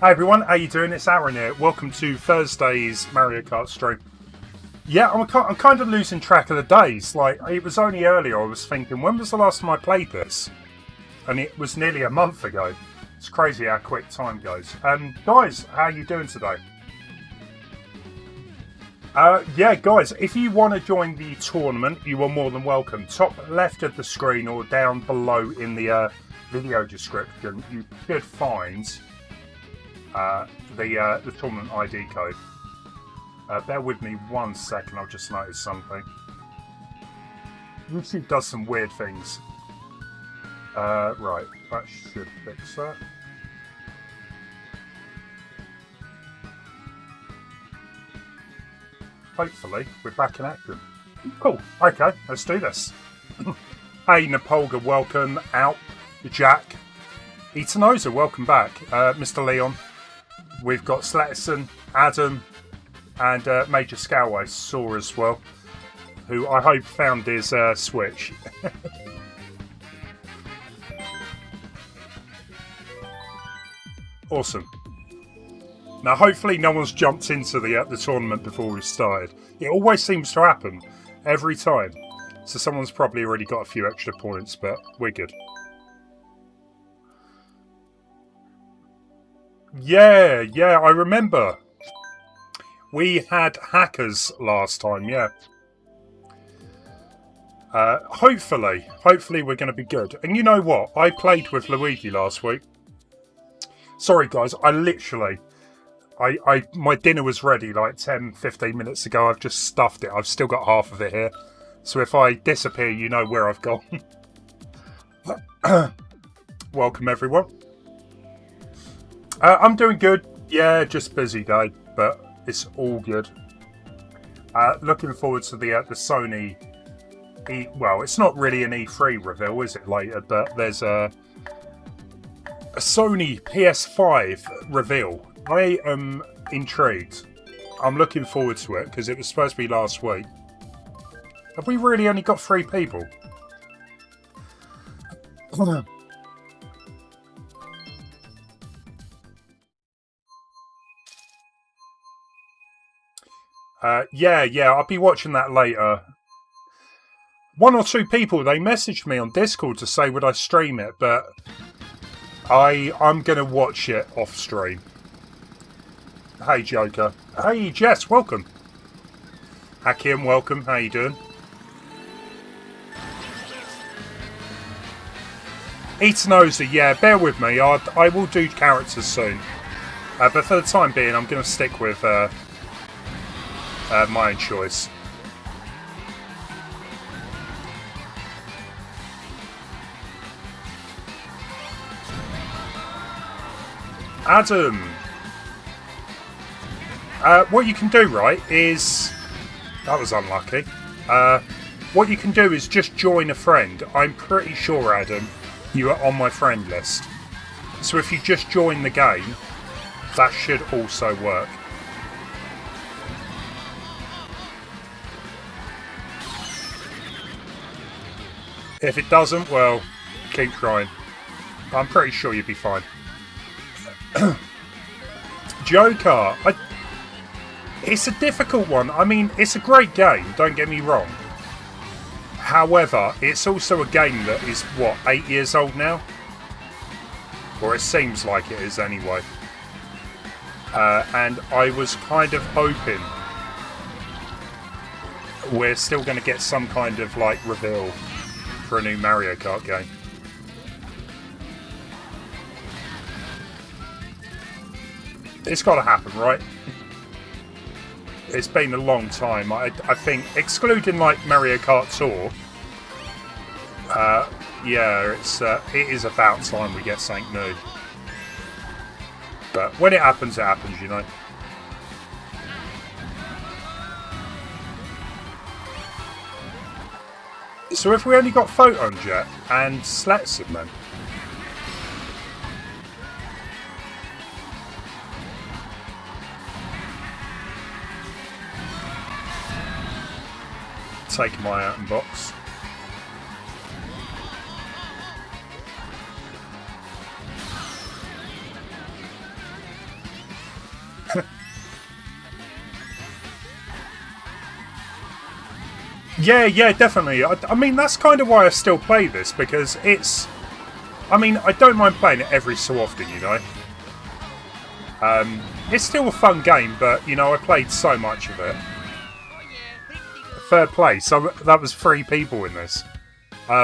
Hey everyone, how you doing? It's Aaron here. Welcome to Thursday's Mario Kart stream. Yeah, I'm kind of losing track of the days. Like, it was only earlier I was thinking, when was the last time I played this? And it was nearly a month ago. It's crazy how quick time goes. Guys, how you doing today? Yeah, guys, if you want to join the tournament, you are more than welcome. Top left of the screen or down below in the video description, you should find the tournament ID code. Bear with me 1 second, I've just noticed something. YouTube does some weird things. Right, that should fix that. Hopefully, we're back in action. Cool, okay, let's do this. Hey, Napolga, welcome. Out. Jack. Etanoza, welcome back. Mr. Leon. We've got Sletterson, Adam, and Major Scalway saw as well, who I hope found his Switch. Awesome. Now, hopefully no one's jumped into the tournament before we started. It always seems to happen, every time. So someone's probably already got a few extra points, but we're good. Yeah, I remember. We had hackers last time, yeah. Hopefully we're going to be good. And you know what? I played with Luigi last week. Sorry, guys, my dinner was ready like 10-15 minutes ago. I've just stuffed it. I've still got half of it here. So if I disappear, you know where I've gone. Welcome, everyone. I'm doing good. Yeah, just busy day, but it's all good. Looking forward to the Sony well, it's not really an E3 reveal, is it, later? But there's a Sony PS5 reveal. I am intrigued. I'm looking forward to it because it was supposed to be last week. Have we really only got 3 people? Yeah, I'll be watching that later. 1 or 2 people, they messaged me on Discord to say would I stream it, but I'm going to watch it off stream. Hey, Joker. Hey, Jess, welcome. Hakim, welcome. How you doing? Etanoza, yeah, bear with me. I will do characters soon. But for the time being, I'm going to stick with my own choice. Adam, what you can do, right, is... That was unlucky. What you can do is just join a friend. I'm pretty sure, Adam, you are on my friend list. So if you just join the game, that should also work. If it doesn't, well, keep trying. I'm pretty sure you'll be fine. Joker, it's a difficult one. I mean, it's a great game, don't get me wrong. However, it's also a game that is, what, 8 years old now? Or it seems like it is anyway. And I was kind of hoping we're still going to get some kind of, like, reveal for a new Mario Kart game. It's got to happen, right? It's been a long time. I think, excluding like Mario Kart Tour, yeah, it is about time we get something new. But when it happens, you know. So if we only got Photon Jet and Sletson then. Take my item box. Yeah, definitely. I mean, that's kind of why I still play this, because it's... I mean, I don't mind playing it every so often, you know. It's still a fun game, but, you know, I played so much of it. Third place, so that was 3 people in this.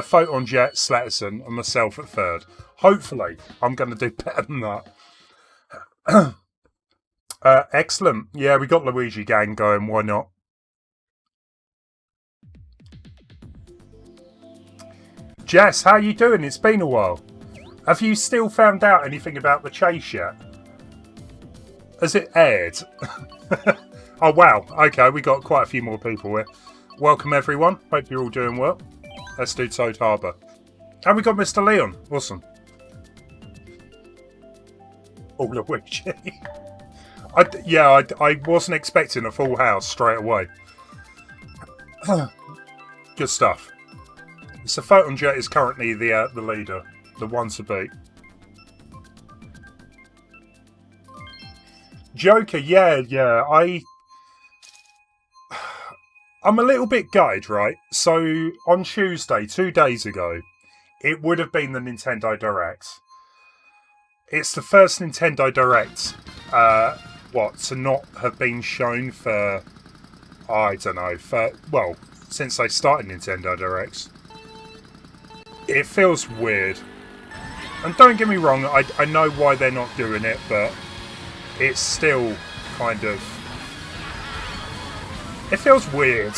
Photon Jet, Sletterson, and myself at third. Hopefully, I'm going to do better than that. Excellent. Yeah, we got Luigi Gang going, why not? Jess, how you doing? It's been a while. Have you still found out anything about the chase yet? Has it aired? Oh, wow. Okay, we got quite a few more people here. Welcome, everyone. Hope you're all doing well. Let's do Toad Harbour. And we got Mr. Leon. Awesome. Oh, Luigi. I wasn't expecting a full house straight away. Good stuff. So Photon Jet is currently the leader, the one to beat. Joker, yeah. I'm a little bit gutted, right? So on Tuesday, 2 days ago, it would have been the Nintendo Direct. It's the first Nintendo Direct, to not have been shown for, I don't know, since they started Nintendo Directs. It feels weird. And don't get me wrong, I know why they're not doing it, but it's still kind of... It feels weird.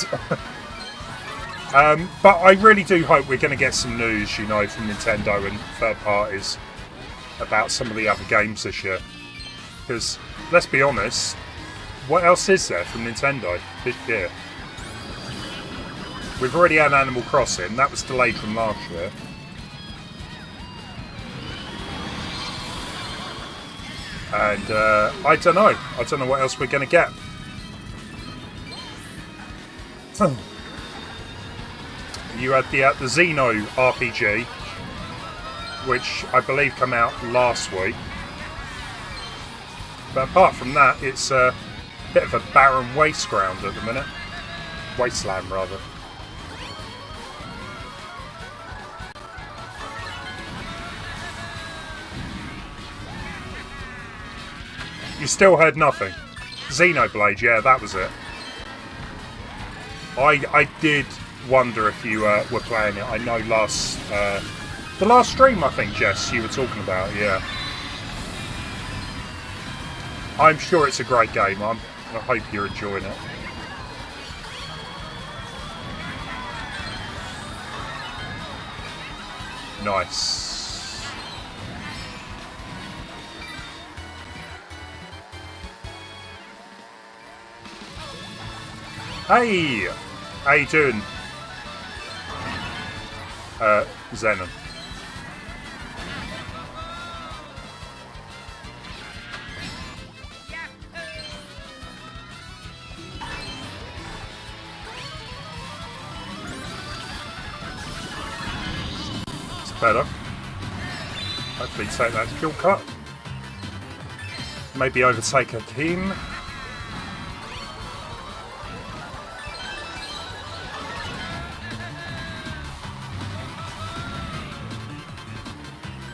But I really do hope we're going to get some news, you know, from Nintendo and third parties about some of the other games this year. Because, let's be honest, what else is there from Nintendo this year? We've already had Animal Crossing. That was delayed from last year. And I don't know. I don't know what else we're going to get. You had the Xeno RPG, which I believe came out last week. But apart from that, it's a bit of a barren waste ground at the minute. Wasteland, rather. You still heard nothing. Xenoblade, yeah, that was it. I did wonder if you were playing it. I know the last stream, I think, Jess, you were talking about, yeah. I'm sure it's a great game. I hope you're enjoying it. Nice. Hey! How you doing? Zenon. It's better. Hopefully take that kill cut. Maybe overtake a team.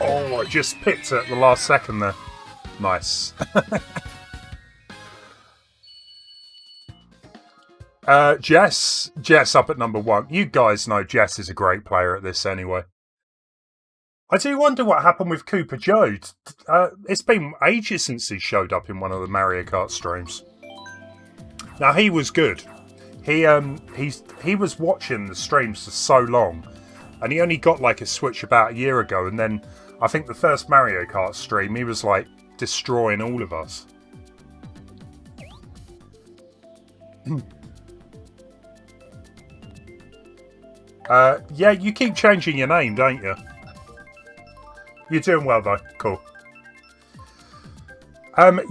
Oh, I just picked it at the last second there. Nice. Jess up at number 1. You guys know Jess is a great player at this anyway. I do wonder what happened with Cooper Joe. It's been ages since he showed up in one of the Mario Kart streams. Now, he was good. He was watching the streams for so long, and he only got like a Switch about a year ago, and then I think the first Mario Kart stream, he was like destroying all of us. Yeah, you keep changing your name, don't you? You're doing well though. Cool.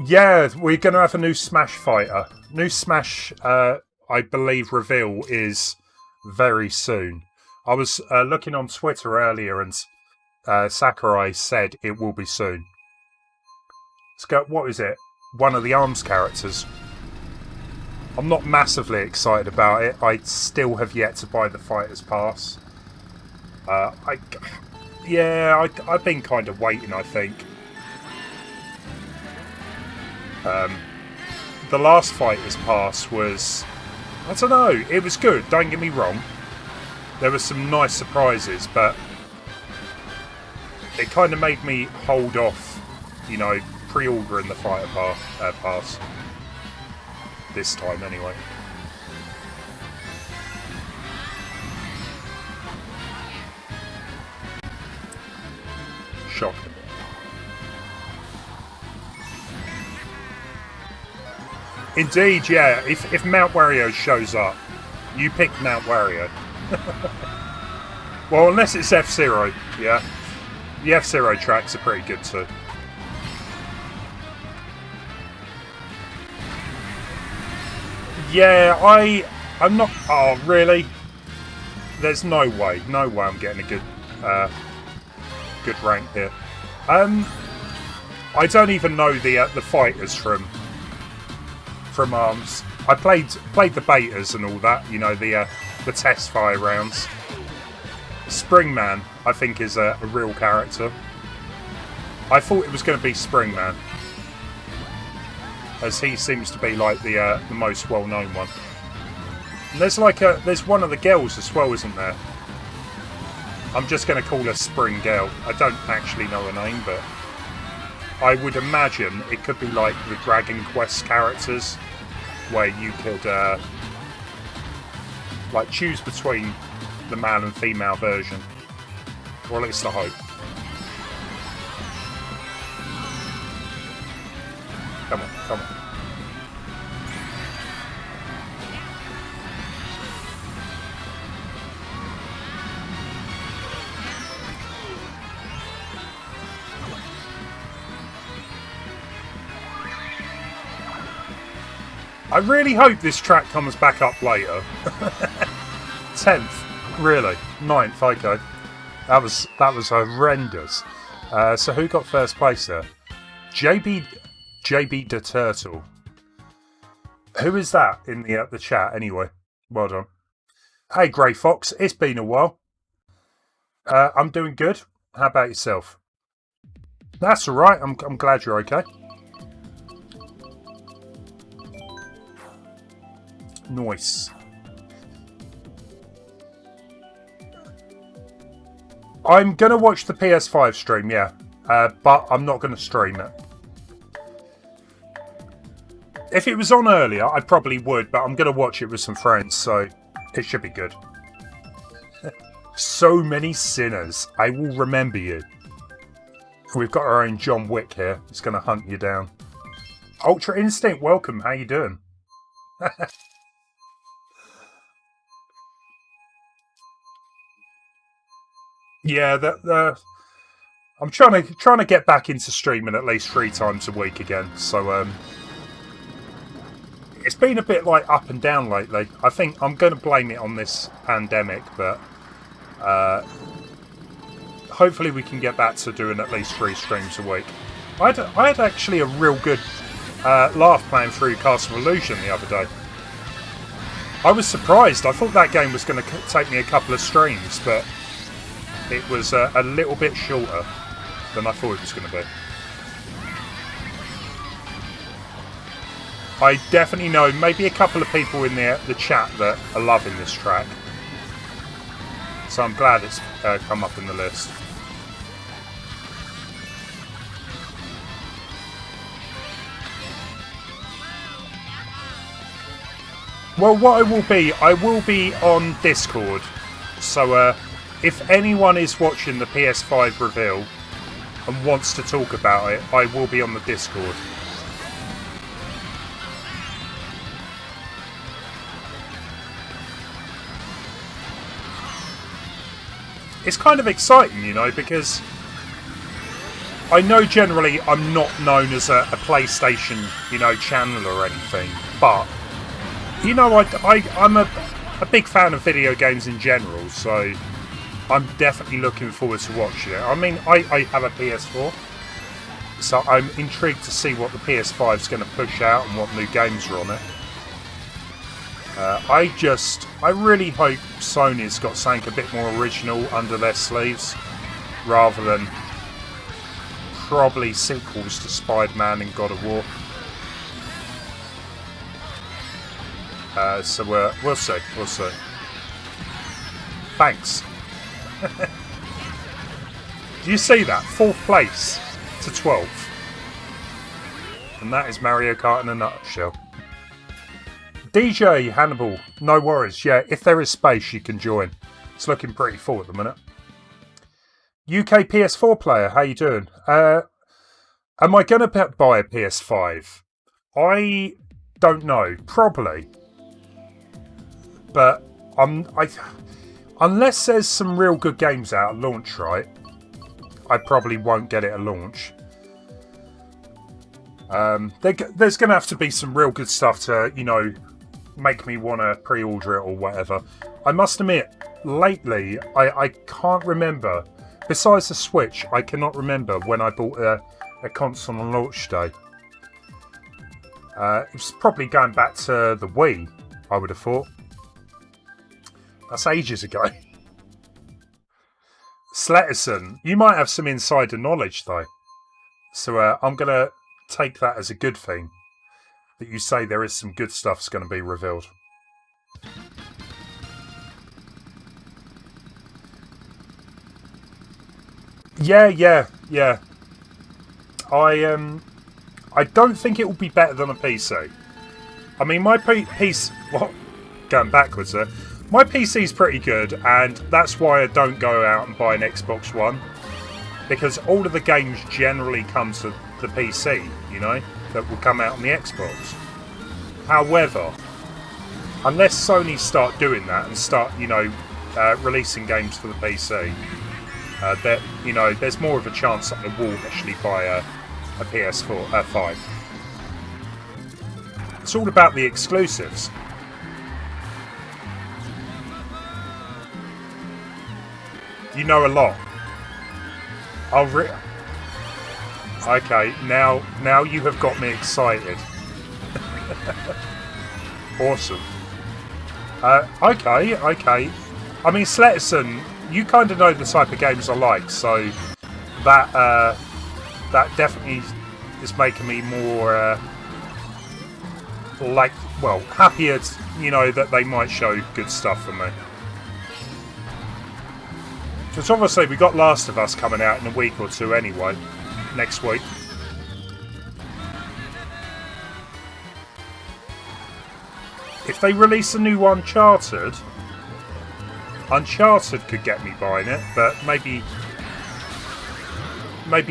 Yeah, we're going to have a new Smash fighter. New Smash, I believe, reveal is very soon. I was looking on Twitter earlier, and Sakurai said it will be soon. Let's go. What is it? One of the ARMS characters. I'm not massively excited about it. I still have yet to buy the Fighters Pass. I've been kind of waiting, I think. The last Fighters Pass was... I don't know, it was good, don't get me wrong. There were some nice surprises, but it kind of made me hold off, you know, pre-ordering the Fighter Pass. This time, anyway. Shocking. Indeed, yeah. If Mount Wario shows up, you pick Mount Wario. Well, unless it's F-Zero, yeah. The F-Zero tracks are pretty good too. Yeah, I'm not... Oh, really? There's no way. No way I'm getting a good rank here. I don't even know the fighters from ARMS. I played the betas and all that, you know, the test fire rounds. Springman, I think, is a real character. I thought it was going to be Springman, as he seems to be like the most well-known one. And there's one of the girls as well, isn't there? I'm just going to call her Spring Girl. I don't actually know her name, but I would imagine it could be like the Dragon Quest characters, where you could like choose between the male and female version, or at least I hope. Come on, come on. I really hope this track comes back up later. 10th, really? 9th, okay. That was horrendous. So who got first place there? JB the Turtle. Who is that in the chat anyway? Well done. Hey Grey Fox, it's been a while. I'm doing good. How about yourself? That's all right. I'm glad you're okay. Nice. I'm going to watch the PS5 stream, yeah. But I'm not going to stream it. If it was on earlier, I probably would, but I'm going to watch it with some friends, so it should be good. So many sinners. I will remember you. We've got our own John Wick here. He's going to hunt you down. Ultra Instinct, welcome. How you doing? Yeah, I'm trying to get back into streaming at least 3 times a week again. So it's been a bit like up and down lately. I think I'm going to blame it on this pandemic, but hopefully we can get back to doing at least 3 streams a week. I had actually a real good laugh playing through Castle of Illusion the other day. I was surprised. I thought that game was going to take me a couple of streams, but it was a little bit shorter than I thought it was going to be. I definitely know maybe a couple of people in the chat that are loving this track. So I'm glad it's come up in the list. Well, what I will be on Discord. So if anyone is watching the PS5 reveal and wants to talk about it, I will be on the Discord. It's kind of exciting, you know, because I know generally I'm not known as a PlayStation, you know, channel or anything, but, you know, I'm a big fan of video games in general, so I'm definitely looking forward to watching it. I mean, I have a PS4, so I'm intrigued to see what the PS5 is going to push out and what new games are on it. I really hope Sony's got something a bit more original under their sleeves, rather than probably sequels to Spider-Man and God of War. So we'll see, we'll see. Thanks. Do you see that? 4th place to 12th. And that is Mario Kart in a nutshell. DJ Hannibal, no worries. Yeah, if there is space, you can join. It's looking pretty full at the minute. UK PS4 player, how you doing? Am I going to buy a PS5? I don't know. Probably. But unless there's some real good games out at launch, right? I probably won't get it at launch. There's going to have to be some real good stuff to, you know, make me want to pre-order it or whatever. I must admit, lately, I can't remember. Besides the Switch, I cannot remember when I bought a console on launch day. It was probably going back to the Wii, I would have thought. That's ages ago. Sletterson, you might have some insider knowledge though. So I'm going to take that as a good thing. That you say there is some good stuff's going to be revealed. Yeah. I don't think it will be better than a PC. I mean, my PC... What? Going backwards there. My PC's pretty good, and that's why I don't go out and buy an Xbox One. Because all of the games generally come to the PC, you know, that will come out on the Xbox. However, unless Sony start doing that and start, you know, releasing games for the PC, that, you know, there's more of a chance that I will actually buy a PS4, 5. It's all about the exclusives. You know a lot. Okay, now you have got me excited. Awesome. Okay. I mean, Sletterson, you kind of know the type of games I like, so that definitely is making me more happier, you know, that they might show good stuff for me. Because obviously we got Last of Us coming out in a week or two anyway, next week. If they release a new Uncharted could get me buying it, but maybe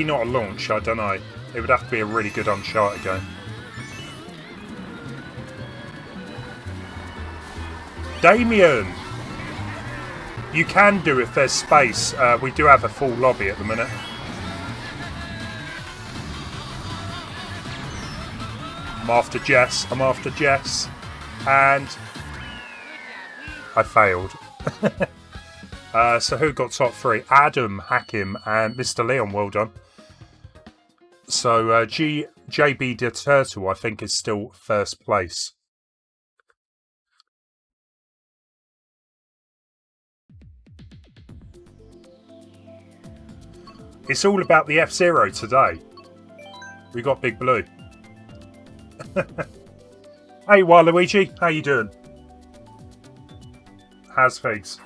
not a launch, I don't know. It would have to be a really good Uncharted game. Damien! You can do if there's space. We do have a full lobby at the minute. I'm after Jess. And I failed. So who got top 3? Adam, Hakim, and Mr. Leon. Well done. So JB the Turtle, I think, is still first place. It's all about the F-Zero today. We got Big Blue. Hey, Waluigi, how you doing? How's things?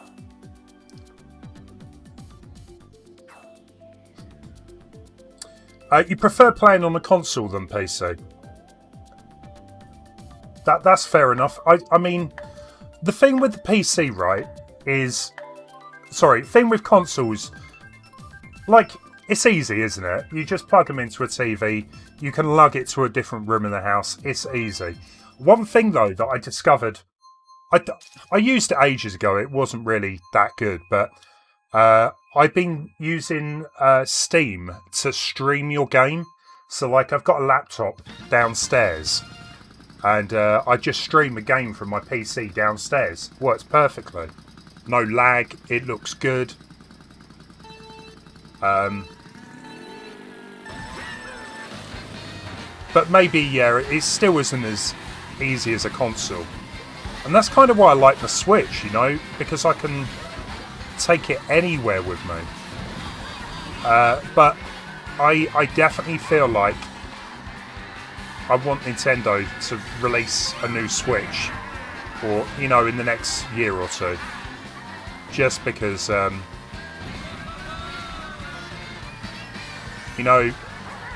You prefer playing on a console than PC? That's fair enough. I mean, the thing with the PC, right, is... Sorry, thing with consoles... Like, it's easy, isn't it? You just plug them into a TV. You can lug it to a different room in the house. It's easy. One thing, though, that I discovered... I used it ages ago. It wasn't really that good, but... I've been using Steam to stream your game. So, like, I've got a laptop downstairs. And I just stream a game from my PC downstairs. Works perfectly. No lag. It looks good. But maybe, yeah, it still isn't as easy as a console. And that's kind of why I like the Switch, you know, because I can take it anywhere with me. But I definitely feel like I want Nintendo to release a new Switch, or, you know, in the next year or two. Just because, you know,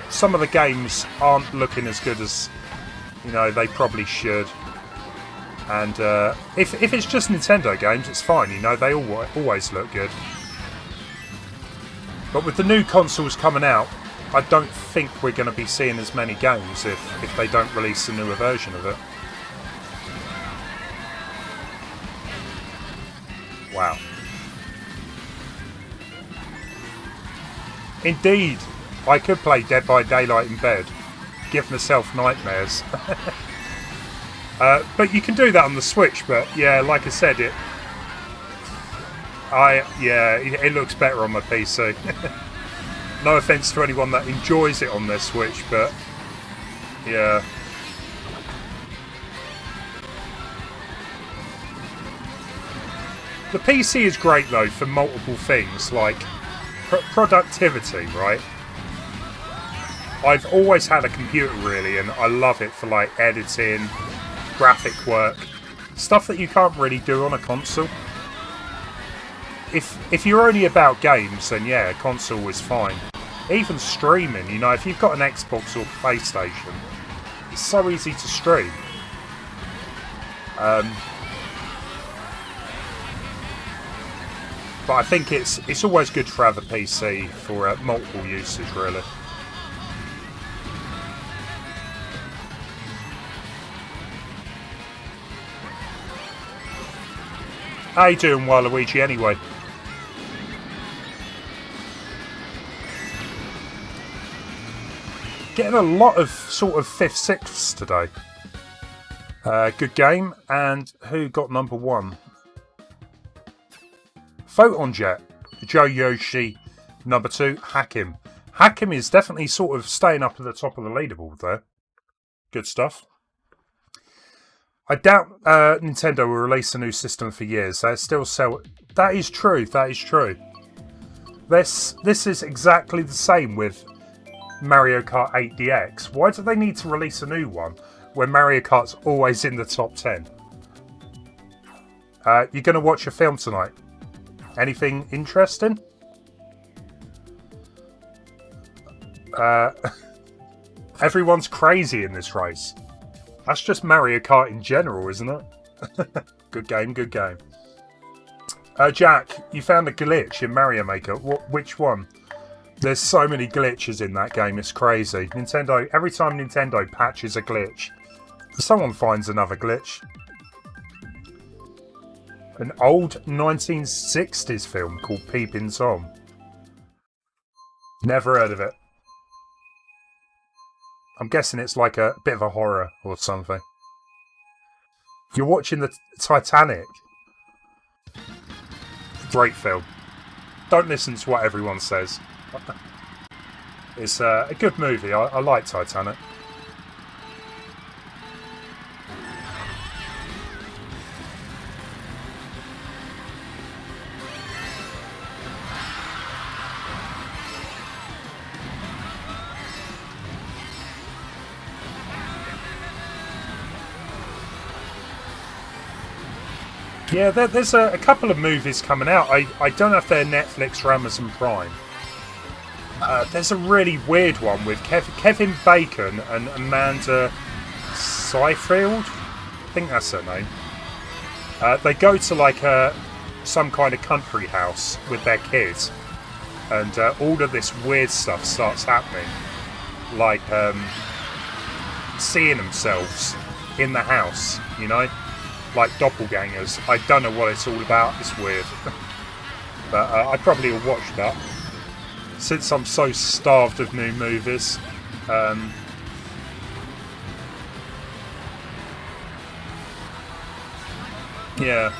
some of the games aren't looking as good as, you know, they probably should. And if it's just Nintendo games, it's fine, you know, they always look good. But with the new consoles coming out, I don't think we're going to be seeing as many games if they don't release a newer version of it. Wow. Indeed, I could play Dead by Daylight in bed, give myself nightmares. But you can do that on the Switch, but yeah, like I said, it looks better on my PC. No offence to anyone that enjoys it on their Switch, but yeah. The PC is great though for multiple things, like productivity, right? I've always had a computer really, and I love it for like editing, graphic work, stuff that you can't really do on a console. If you're only about games, then yeah, a console is fine. Even streaming, you know, if you've got an Xbox or PlayStation, it's so easy to stream. But I think it's always good to have a PC for multiple uses, really. How you doing, Waluigi, anyway? Getting a lot of sort of 5th, 6ths today. Good game. And who got number 1? Photon Jet. Joe Yoshi, number 2. Hakim. Hakim is definitely sort of staying up at the top of the leaderboard there. Good stuff. I doubt Nintendo will release a new system for years. They still sell. That is true. That is true. This is exactly the same with Mario Kart 8 DX. Why do they need to release a new one when Mario Kart's always in the top 10? You're going to watch a film tonight. Anything interesting? Everyone's crazy in this race. That's just Mario Kart in general, isn't it? Good game, good game. Jack, you found a glitch in Mario Maker. Which one? There's so many glitches in that game, it's crazy. Nintendo, every time Nintendo patches a glitch, someone finds another glitch. An old 1960s film called Peepin' Tom. Never heard of it. I'm guessing it's like a bit of a horror or something. You're watching the Titanic. Great film. Don't listen to what everyone says. It's a good movie. I like Titanic. Yeah, there's a couple of movies coming out. I don't know if they're Netflix or Amazon Prime. There's a really weird one with Kevin Bacon and Amanda Seyfried. I think that's her name. They go to like some kind of country house with their kids, and all of this weird stuff starts happening, like seeing themselves in the house, you know, like doppelgangers. I don't know what it's all about. It's weird, but I probably will watch that. Since I'm so starved of new movies. Yeah.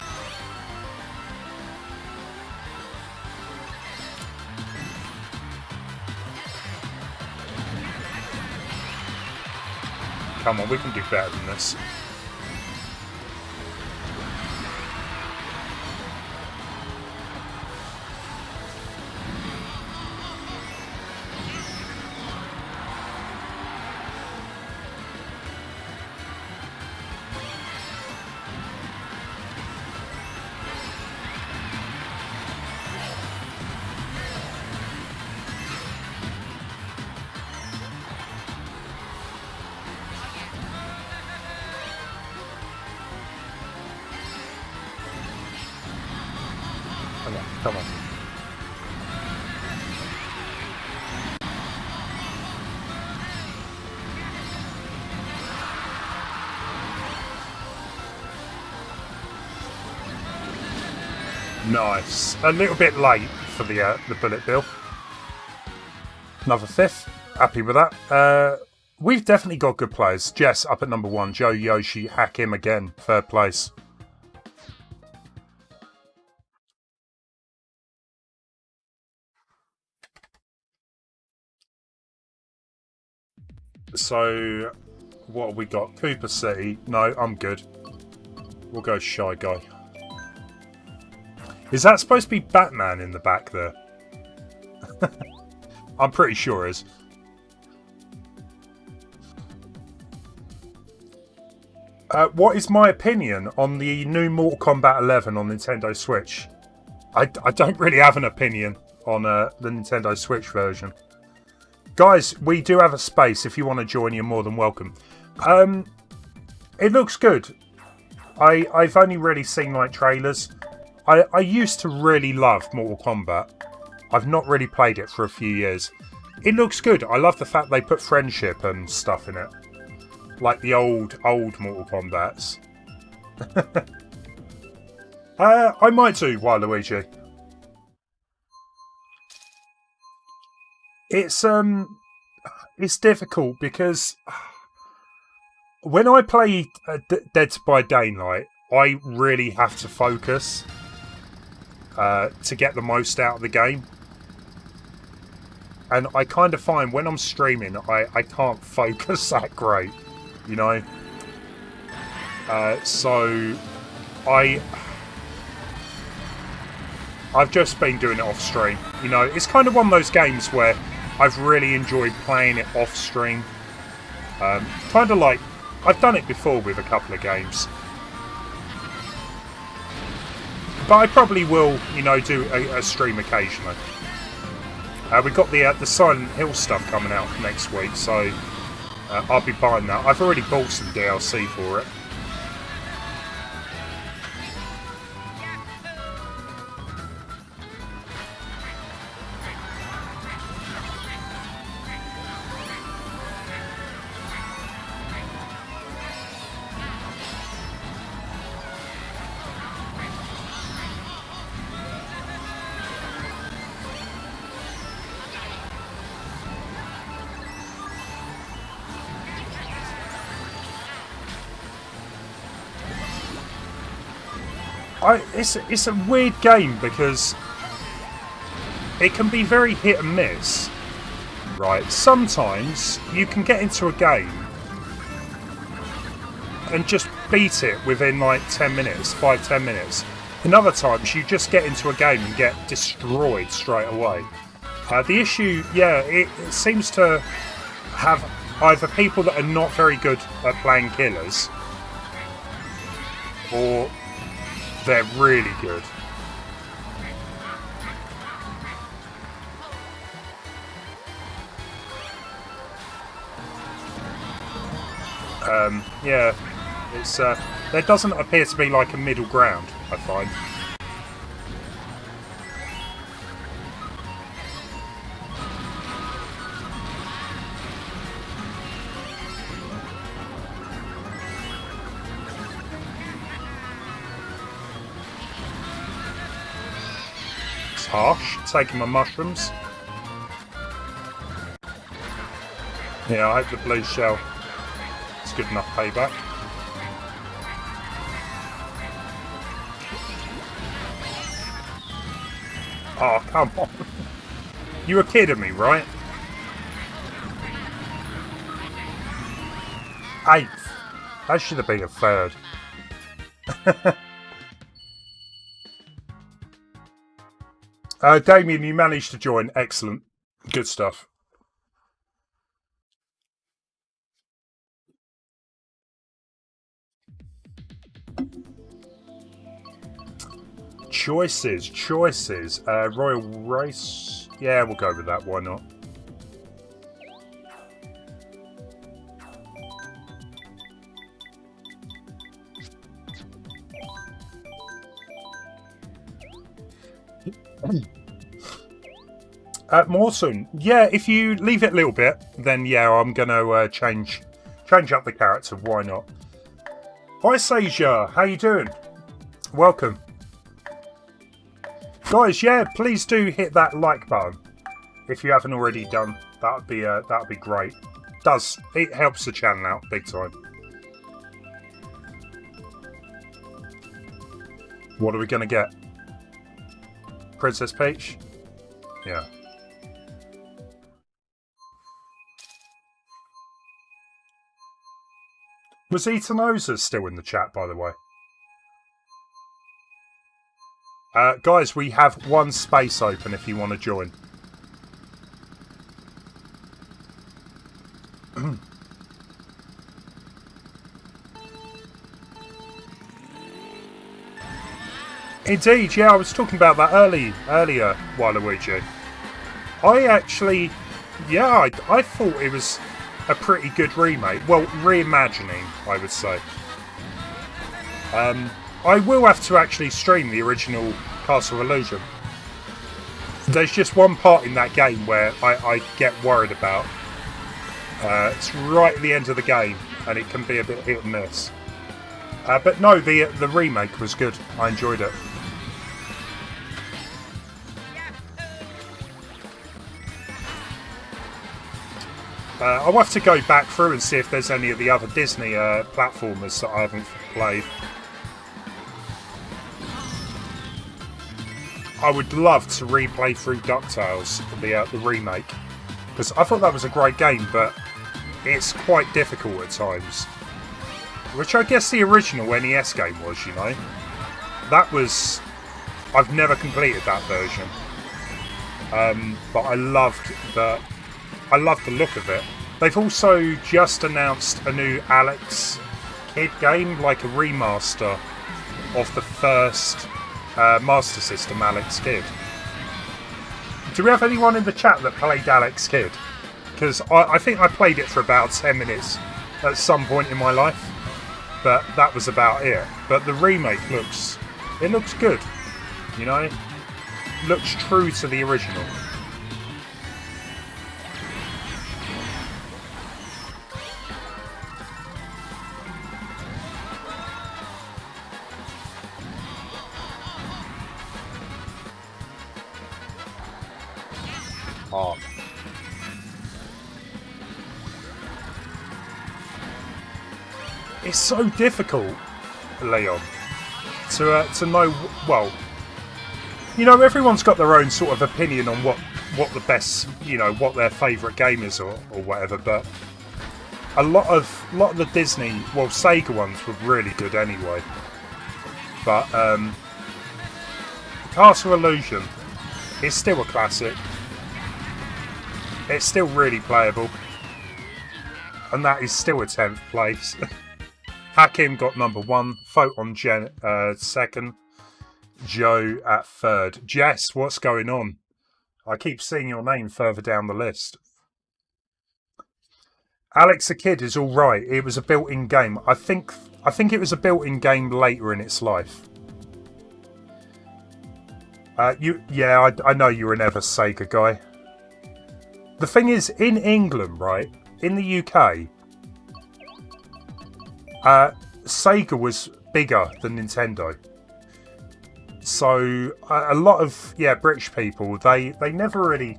Come on, we can do better than this. Come on, come on. Nice. A little bit late for the bullet bill. Another 5th. Happy with that. We've definitely got good players. Jess up at number 1. Joe, Yoshi, Hakim again. 3rd place. So, what have we got? Cooper City. No, I'm good. We'll go Shy Guy. Is that supposed to be Batman in the back there? I'm pretty sure it is. What is my opinion on the new Mortal Kombat 11 on Nintendo Switch? I don't really have an opinion on the Nintendo Switch version. Guys, we do have a space. If you want to join, you're more than welcome. It looks good. I've only really seen like trailers. I used to really love Mortal Kombat. I've not really played it for a few years. It looks good. I love the fact they put friendship and stuff in it. Like the old Mortal Kombats. I might do Waluigi. It's difficult because when I play Dead by Daylight, I really have to focus to get the most out of the game. And I kind of find when I'm streaming, I can't focus that great, you know. So I've just been doing it off stream. You know, it's kind of one of those games where I've really enjoyed playing it off stream. Kind of like I've done it before with a couple of games. But I probably will, you know, do a stream occasionally. We've got the Silent Hill stuff coming out next week, so I'll be buying that. I've already bought some DLC for it. It's a weird game because it can be very hit and miss, right? Sometimes you can get into a game and just beat it within like 10 minutes, 5-10 minutes. And other times you just get into a game and get destroyed straight away. The issue, yeah, it seems to have either people that are not very good at playing killers, or they're really good. Yeah, it's there doesn't appear to be like a middle ground, I find. It's harsh, taking my mushrooms. Yeah, I hope the blue shell is good enough payback. Oh, come on. You were kidding me, right? 8th. That should have been a 3rd. Damien, you managed to join. Excellent. Good stuff. Choices. Royal Race. Yeah, we'll go with that. Why not? More soon. Yeah, if you leave it a little bit, then yeah, I'm gonna change up the character. Why not? Hi, Sasia. How you doing? Welcome, guys. Yeah, please do hit that like button if you haven't already done. That'd be great. It helps the channel out big time. What are we gonna get? Princess Peach? Yeah. Was Etanosa still in the chat, by the way? Guys, we have one space open if you want to join. Indeed, yeah, I was talking about that earlier, Waluigi. I actually, yeah, I thought it was a pretty good remake. Well, reimagining, I would say. I will have to actually stream the original Castle Illusion. There's just one part in that game where I get worried about. It's right at the end of the game, and it can be a bit hit and miss. But no, the remake was good. I enjoyed it. I'll have to go back through and see if there's any of the other Disney platformers that I haven't played. I would love to replay through DuckTales, the remake, because I thought that was a great game, but it's quite difficult at times. Which I guess the original NES game was, you know. That was... I've never completed that version. But I loved the look of it. They've also just announced a new Alex Kidd game, like a remaster of the first Master System Alex Kidd. Do we have anyone in the chat that played Alex Kidd? Because I think I played it for about 10 minutes at some point in my life, but that was about it. But the remake looks good, you know? Looks true to the original. Oh. It's so difficult, Leon, to know. Well, you know, everyone's got their own sort of opinion on what the best, you know, what their favourite game is or whatever. But a lot of the Disney, well, Sega ones were really good anyway. But Castle Illusion is still a classic. It's still really playable, and that is still a 10th place. Hakim got number 1, Photon second, Joe at 3rd. Jess, what's going on? I keep seeing your name further down the list. Alex the Kid is all right. It was a built-in game. I think it was a built-in game later in its life. Yeah, I know you're an ever Sega guy. The thing is, in England, right, in the UK, Sega was bigger than Nintendo. So a lot of British people, they never really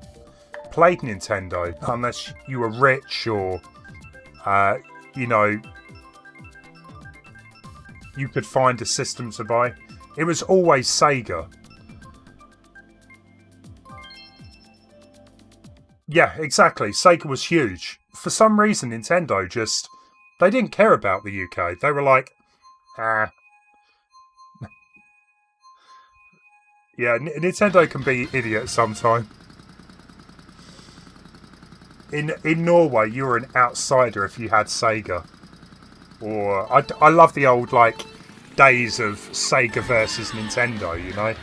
played Nintendo unless you were rich or you know, you could find a system to buy. It was always Sega. Yeah, exactly. Sega was huge. For some reason, Nintendo just... They didn't care about the UK. They were like, ah. Yeah, Nintendo can be idiots sometime. In Norway, you were an outsider if you had Sega. Or... I love the old, like, days of Sega versus Nintendo, you know?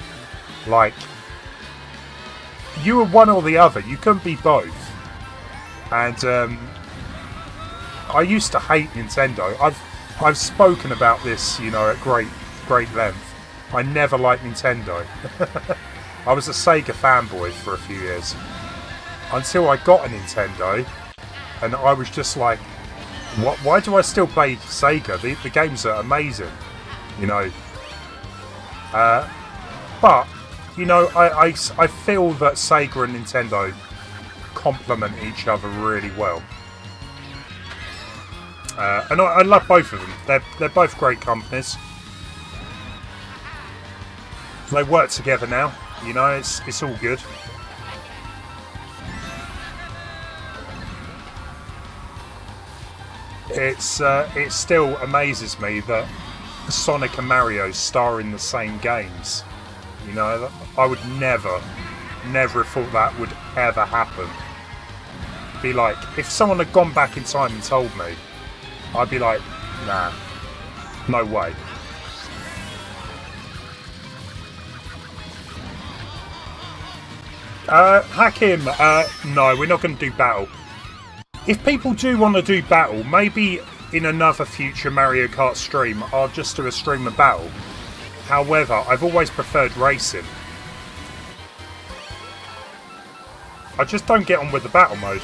Like... You were one or the other. You couldn't be both. And I used to hate Nintendo. I've spoken about this, you know, at great length. I never liked Nintendo. I was a Sega fanboy for a few years. Until I got a Nintendo, and I was just like, what? Why do I still play Sega? The games are amazing, you know. But, you know, I feel that Sega and Nintendo complement each other really well. And I love both of them. They're both great companies. They work together now, you know, it's all good. It still amazes me that Sonic and Mario star in the same games. You know, I would never have thought that would ever happen. Be like, if someone had gone back in time and told me, I'd be like, nah, no way. Hakim, no, we're not going to do battle. If people do want to do battle, maybe in another future Mario Kart stream, I'll just do a stream of battle. However, I've always preferred racing. I just don't get on with the battle mode.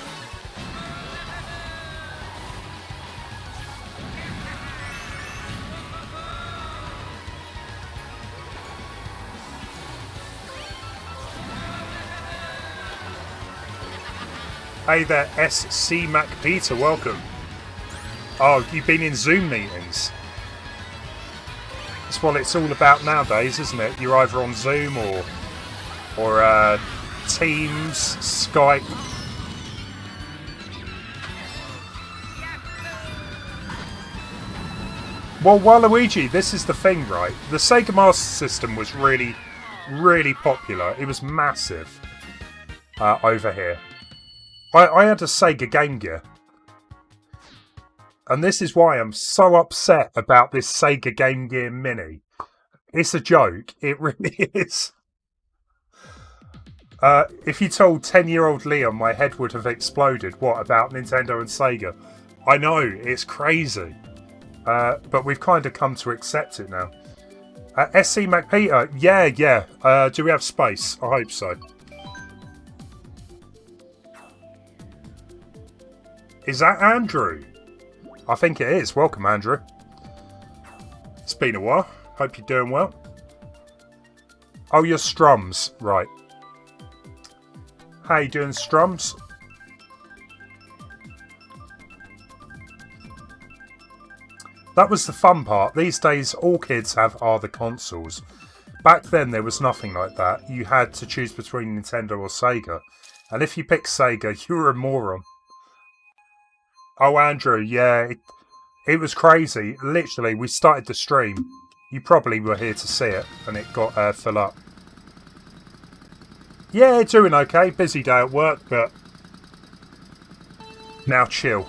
Hey there, SC Mac Peter, welcome. Oh, you've been in Zoom meetings. That's what it's all about nowadays, isn't it? You're either on Zoom or Teams, Skype. Well, Waluigi, this is the thing, right? The Sega Master System was really, really popular. It was massive over here. I had a Sega Game Gear. And this is why I'm so upset about this Sega Game Gear Mini. It's a joke. It really is. If you told 10-year-old Leon my head would have exploded, what about Nintendo and Sega? I know, it's crazy. But we've kind of come to accept it now. SC MacPeter, yeah. Do we have space? I hope so. Is that Andrew? I think it is. Welcome, Andrew. It's been a while. Hope you're doing well. Oh, you're Strums. Right. How you doing, Strums? That was the fun part. These days, all kids are the consoles. Back then, there was nothing like that. You had to choose between Nintendo or Sega. And if you picked Sega, you were a moron. Oh, Andrew, yeah, it was crazy. Literally, we started the stream. You probably were here to see it, and it got full up. Yeah, doing okay. Busy day at work, but now chill.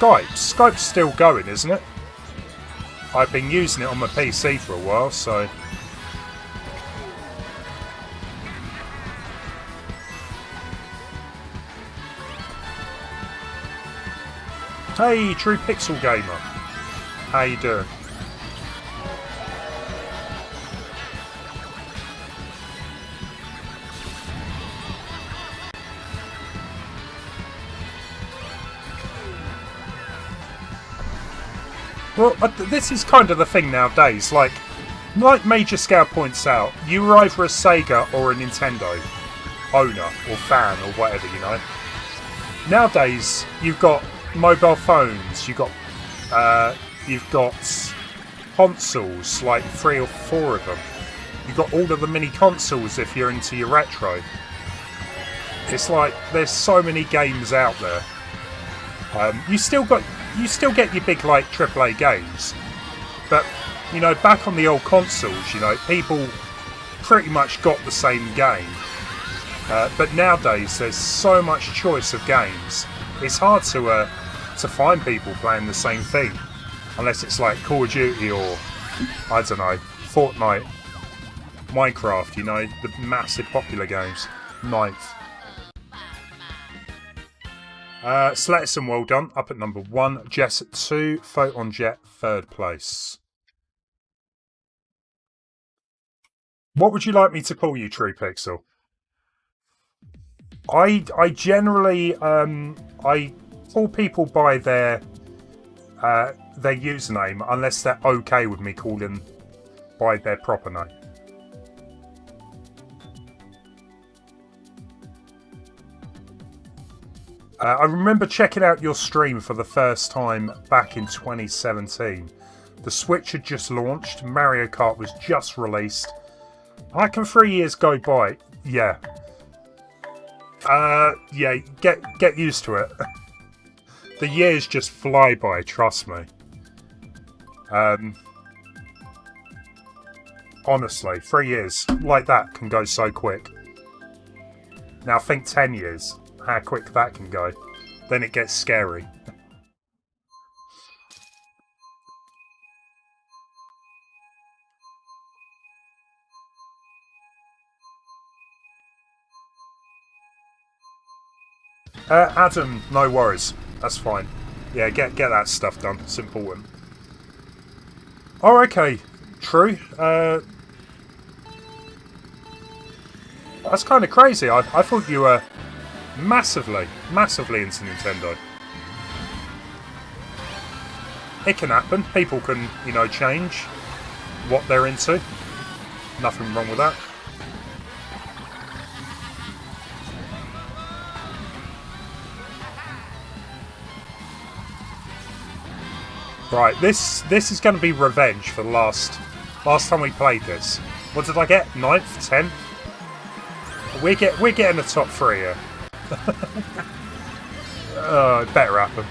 Skype's still going, isn't it? I've been using it on my PC for a while, so... Hey, True Pixel Gamer. How you doing? Well, this is kind of the thing nowadays. Like Major Scale points out, you were either a Sega or a Nintendo owner or fan or whatever, you know. Nowadays, you've got mobile phones, you've got consoles, like 3 or 4 of them. You've got all of the mini consoles if you're into your retro. It's like there's so many games out there. You still get your big like AAA games, but you know, back on the old consoles, you know, people pretty much got the same game. But nowadays, there's so much choice of games. It's hard to find people playing the same thing, unless it's like Call of Duty or I don't know, Fortnite, Minecraft, you know, the massive popular games. 9th. Sletterson, well done, up at number 1. Jess at 2. Photon Jet, 3rd place. What would you like me to call you, True Pixel? I generally I call people by their username unless they're okay with me calling by their proper name. I remember checking out your stream for the first time back in 2017. The Switch had just launched, Mario Kart was just released. How can 3 years go by? Yeah. Yeah, get used to it. The years just fly by, trust me. Honestly, 3 years like that can go so quick. Now think 10 years, how quick that can go. Then it gets scary. Adam, no worries. That's fine. Yeah, get that stuff done. It's important. Oh, okay. True. That's kind of crazy. I thought you were massively into Nintendo. It can happen. People can, you know, change what they're into. Nothing wrong with that. Right, this is going to be revenge for the last time we played this. What did I get? 9th, 10th? We're getting the top 3 here. It better happen.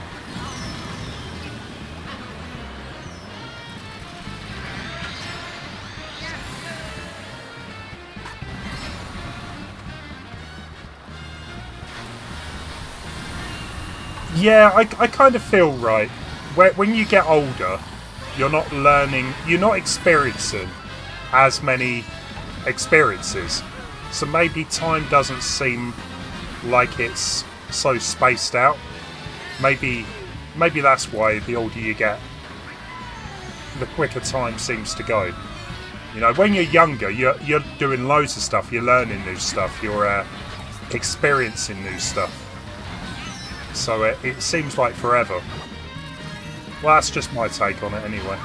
Yeah, I kind of feel right. When you get older, you're not learning, you're not experiencing as many experiences. So maybe time doesn't seem like it's so spaced out. Maybe that's why the older you get, the quicker time seems to go. You know, when you're younger, you're doing loads of stuff, you're learning new stuff, you're experiencing new stuff. So it seems like forever. Well, that's just my take on it anyway.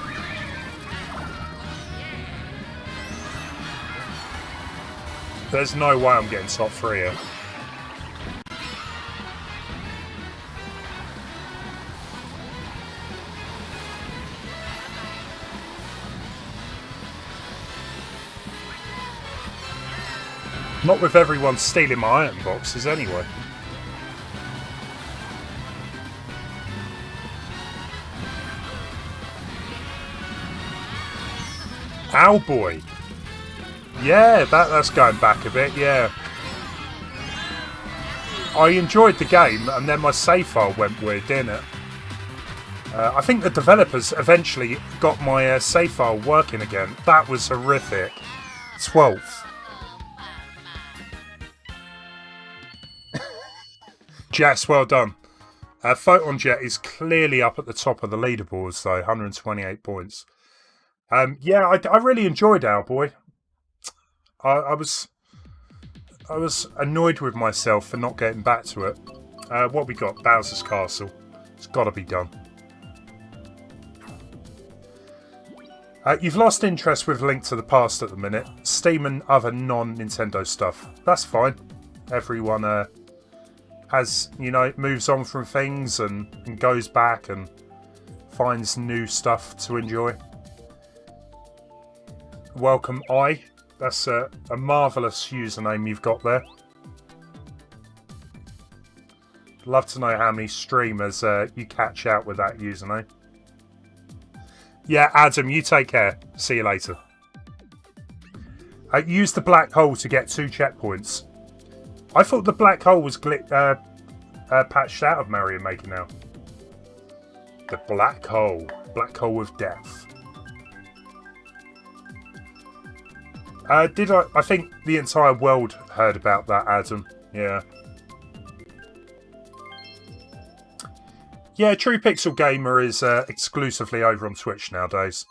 There's no way I'm getting top 3 here. Not with everyone stealing my iron boxes anyway. Owlboy. Yeah, that's going back a bit, yeah. I enjoyed the game, and then my save file went weird, didn't it? I think the developers eventually got my save file working again. That was horrific. 12th. Jess, well done. Photon Jet is clearly up at the top of the leaderboards, though, 128 points. Yeah, I really enjoyed Owlboy. I was annoyed with myself for not getting back to it. What we got? Bowser's Castle. It's got to be done. You've lost interest with Link to the Past at the minute. Steam and other non-Nintendo stuff. That's fine. Everyone has, you know, moves on from things and goes back and finds new stuff to enjoy. Welcome, I. That's a marvellous username you've got there. Love to know how many streamers you catch out with that username. Yeah, Adam, you take care. See you later. Use the black hole to get 2 checkpoints. I thought the black hole was patched out of Mario Maker now. The black hole. Black hole of death. Did I? I think the entire world heard about that, Adam. Yeah. Yeah, True Pixel Gamer is exclusively over on Twitch nowadays.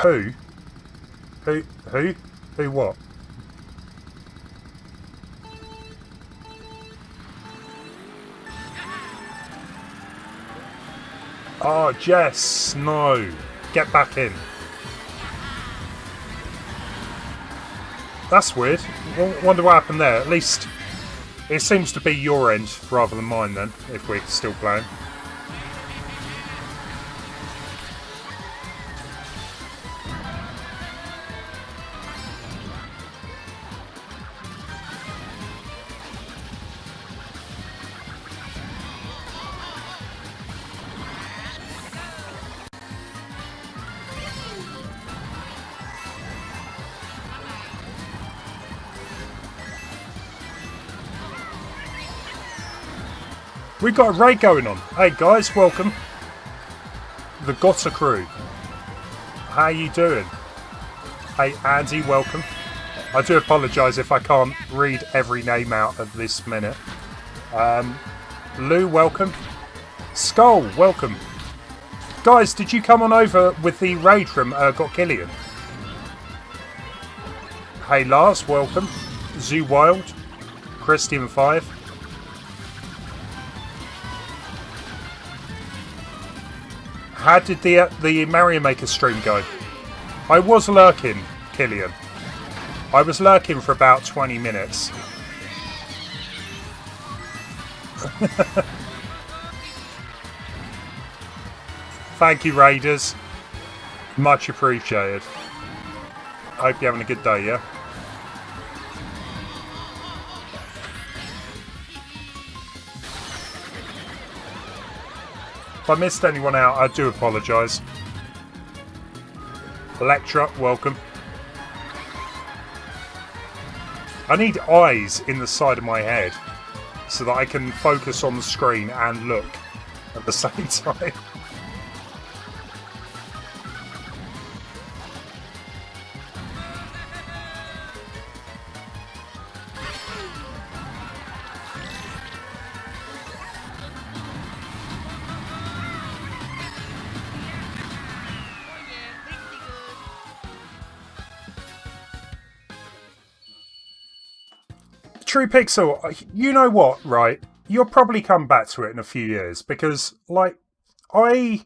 Who? Who what? Oh, Jess, no. Get back in. That's weird. Wonder what happened there. At least it seems to be your end rather than mine then, if we're still playing. We've got a raid going on. Hey guys, welcome. The Gotta crew. How you doing? Hey Andy, welcome. I do apologise if I can't read every name out at this minute. Lou, welcome. Skull, welcome. Guys, did you come on over with the raid from Got Killian? Hey Lars, welcome. Zoo Wild. Christian 5. How did the Mario Maker stream go? I was lurking, Killian. I was lurking for about 20 minutes. Thank you, Raiders. Much appreciated. Hope you're having a good day, yeah? If I missed anyone out, I do apologise. Electra, welcome. I need eyes in the side of my head so that I can focus on the screen and look at the same time. True Pixel, you know what, right? You'll probably come back to it in a few years because, like, I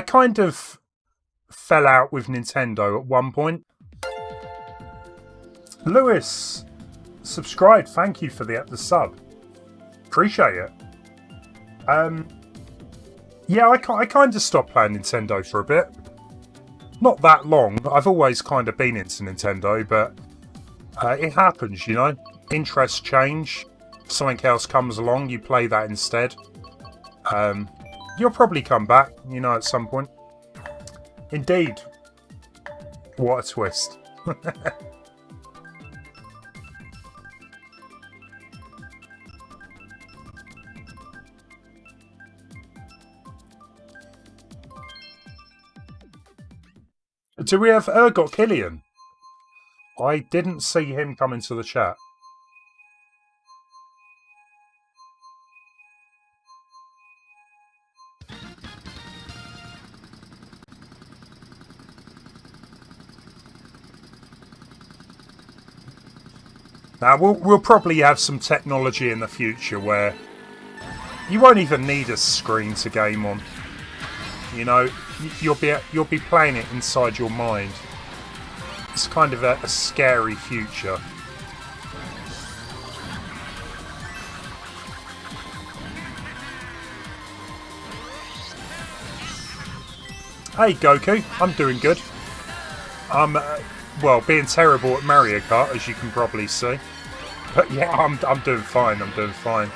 kind of fell out with Nintendo at one point. Lewis, subscribe. Thank you for the sub. Appreciate it. Yeah, I kind of stopped playing Nintendo for a bit. Not that long. I've always kind of been into Nintendo, but it happens, you know. Interests change, something else comes along, you play that instead. You'll probably come back, you know, at some point. Indeed. What a twist. Do we have Ergot Killian? I didn't see him come into the chat. Now, we'll probably have some technology in the future where you won't even need a screen to game on. You know, you'll be playing it inside your mind. It's kind of a scary future. Hey Goku, I'm doing good. I'm well, being terrible at Mario Kart, as you can probably see. But yeah, I'm doing fine. I'm doing fine.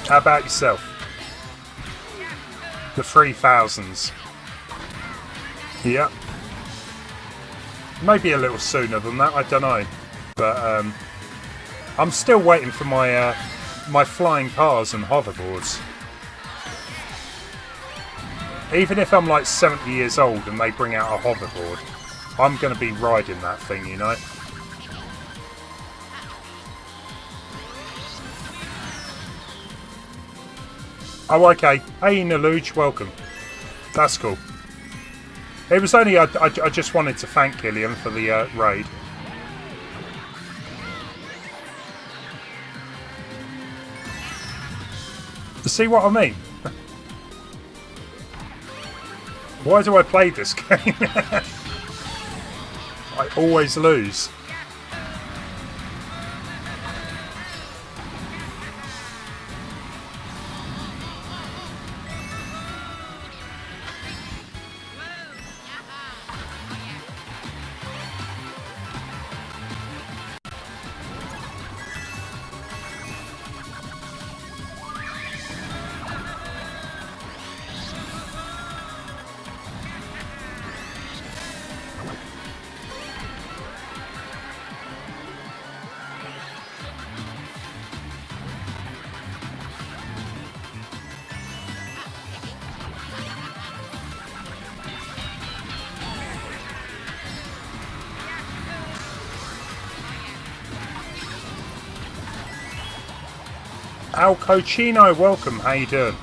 How about yourself? The 3000s. Yeah. Maybe a little sooner than that, I don't know. But I'm still waiting for my my flying cars and hoverboards. Even if I'm like 70 years old and they bring out a hoverboard, I'm going to be riding that thing, you know? Oh, okay. Hey, Naluj, welcome. That's cool. It was only, I just wanted to thank Gillian for the raid. See what I mean? Why do I play this game? I always lose. Al Cochino, welcome. How you doing?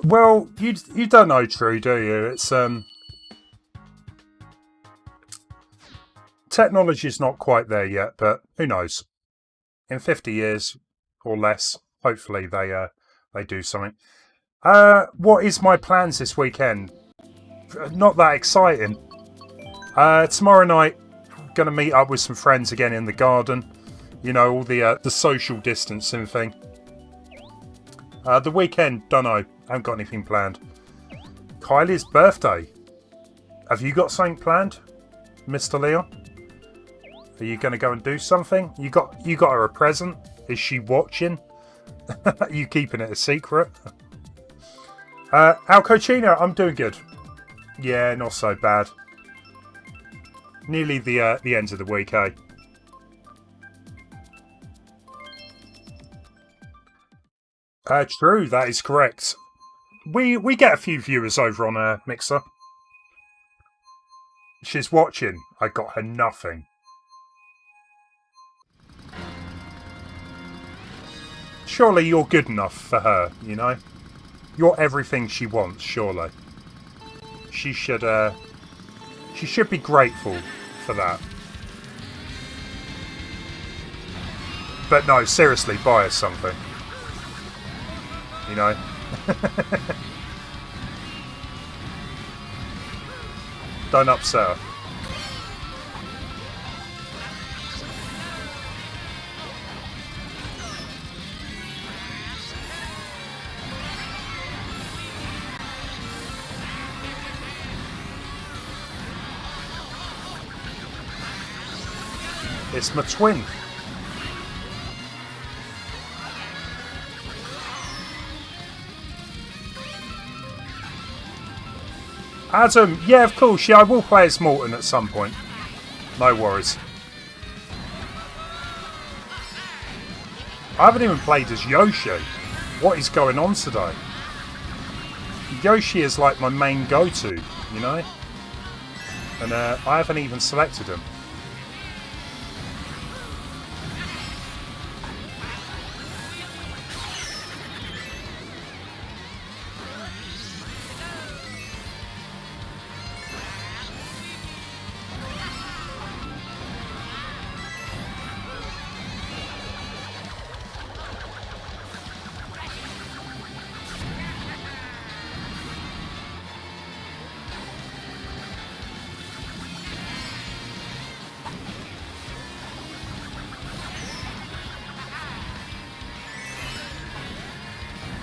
Well, you don't know True, do you? It's technology's not quite there yet, but who knows? In 50 years or less, hopefully they do something. What is my plans this weekend? Not that exciting. Tomorrow night, gonna meet up with some friends again in the garden. You know, all the social distancing thing. The weekend, don't know. Haven't got anything planned. Kylie's birthday. Have you got something planned, Mr. Leon? Are you gonna go and do something? You got her a present? Is she watching? Are you keeping it a secret? Al Cochino, I'm doing good. Yeah, not so bad. Nearly the end of the week, eh? True, that is correct. We get a few viewers over on Mixer. She's watching. I got her nothing. Surely you're good enough for her, you know? You're everything she wants, surely. She should be grateful for that. But no, seriously, buy her something. You know? Don't upset her. It's my twin. Adam, yeah, of course, yeah, I will play as Morton at some point. No worries. I haven't even played as Yoshi. What is going on today? Yoshi is like my main go-to, you know? And I haven't even selected him.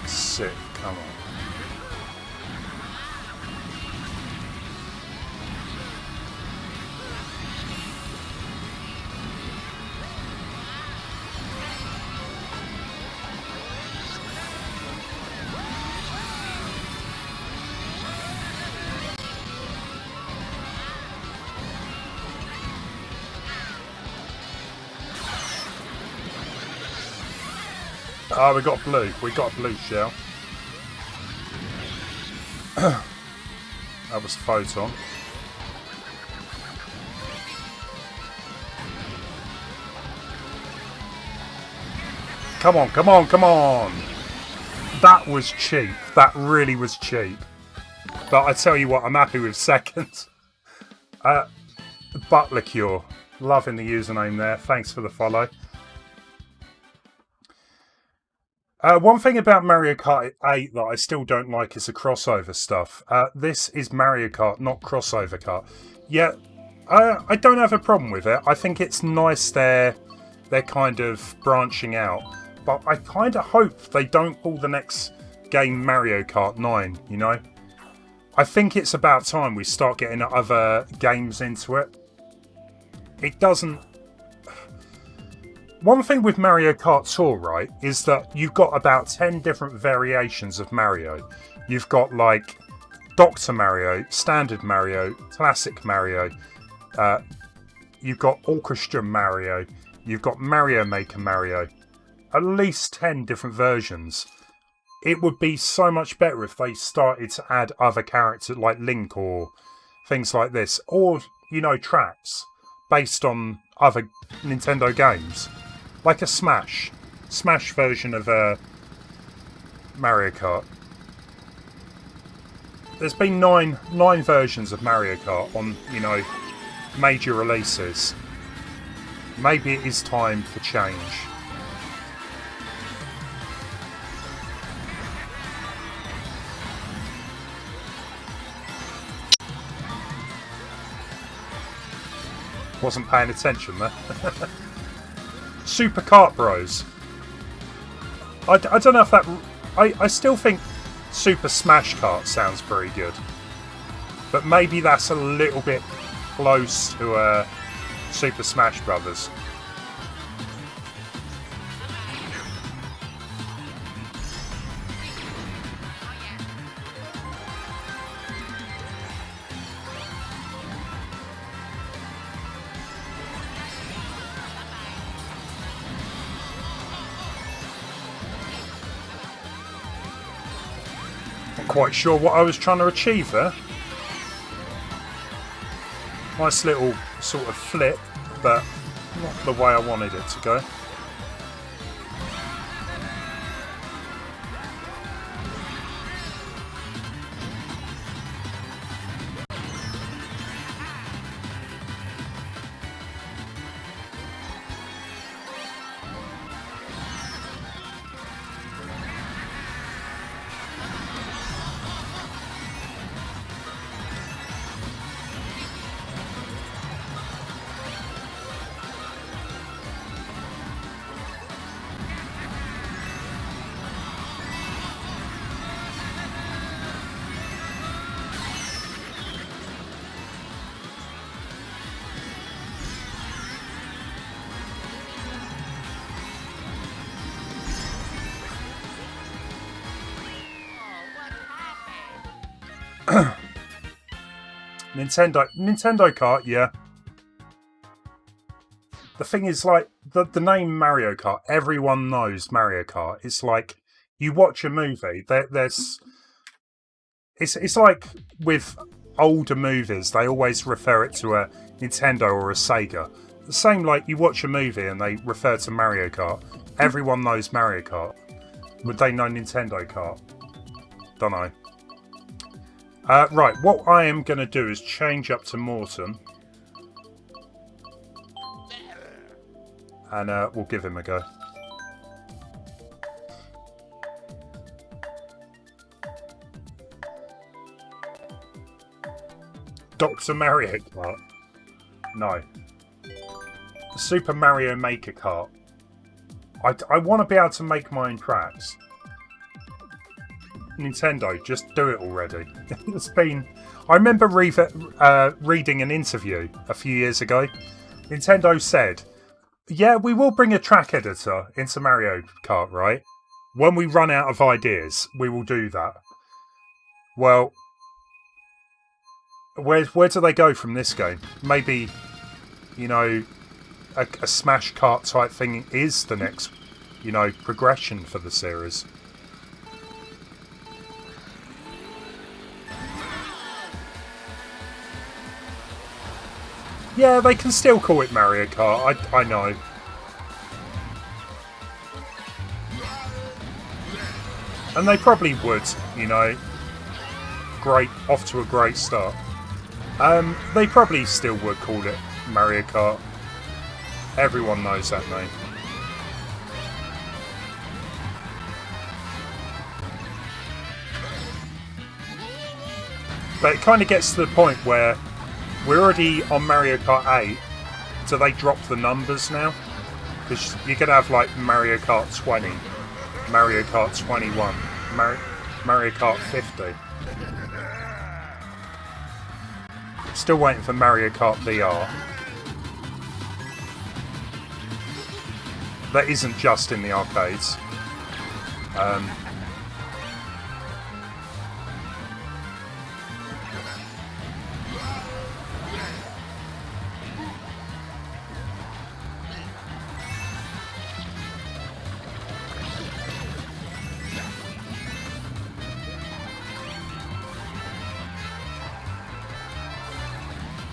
Sick, come on. Oh, we got blue. We got a blue shell. That was Photon. Come on, come on, come on! That was cheap. That really was cheap. But I tell you what, I'm happy with second. Butt liqueur. Loving the username there. Thanks for the follow. One thing about Mario Kart 8 that I still don't like is the crossover stuff. This is Mario Kart, not crossover kart. Yeah, I don't have a problem with it. I think it's nice they're kind of branching out. But I kind of hope they don't call the next game Mario Kart 9, you know? I think it's about time we start getting other games into it. It doesn't... One thing with Mario Kart Tour, right, is that you've got about 10 different variations of Mario. You've got, like, Dr. Mario, Standard Mario, Classic Mario. You've got Orchestra Mario. You've got Mario Maker Mario. At least 10 different versions. It would be so much better if they started to add other characters like Link or things like this. Or, you know, tracks based on other Nintendo games. Like a Smash version of Mario Kart. There's been nine versions of Mario Kart on, you know, major releases. Maybe it is time for change. Wasn't paying attention there. Super Kart Bros. I don't know if that... I still think Super Smash Kart sounds pretty good. But maybe that's a little bit close to Super Smash Brothers. Quite sure what I was trying to achieve there. Nice little sort of flip, but not the way I wanted it to go. Nintendo Kart, yeah. The thing is, like, the name Mario Kart, everyone knows Mario Kart. It's like, you watch a movie, it's like with older movies, they always refer it to a Nintendo or a Sega. The same, like, you watch a movie and they refer to Mario Kart. Everyone knows Mario Kart. Would they know Nintendo Kart? Don't know. Right, what I am going to do is change up to Morton. And we'll give him a go. Dr. Mario Kart? No. Super Mario Maker Kart. I want to be able to make my own tracks. Nintendo, just do it already. It's been... I remember reading an interview a few years ago. Nintendo said, yeah, we will bring a track editor into Mario Kart, right? When we run out of ideas, we will do that. Well, where do they go from this game? Maybe, you know, a Smash Kart type thing is the next you know, progression for the series. Yeah, they can still call it Mario Kart, I know. And they probably would, you know. Great, off to a great start. They probably still would call it Mario Kart. Everyone knows that name. But it kind of gets to the point where we're already on Mario Kart 8. Do they drop the numbers now? Because you could have like Mario Kart 20, Mario Kart 21, Mario Kart 50. Still waiting for Mario Kart VR. That isn't just in the arcades.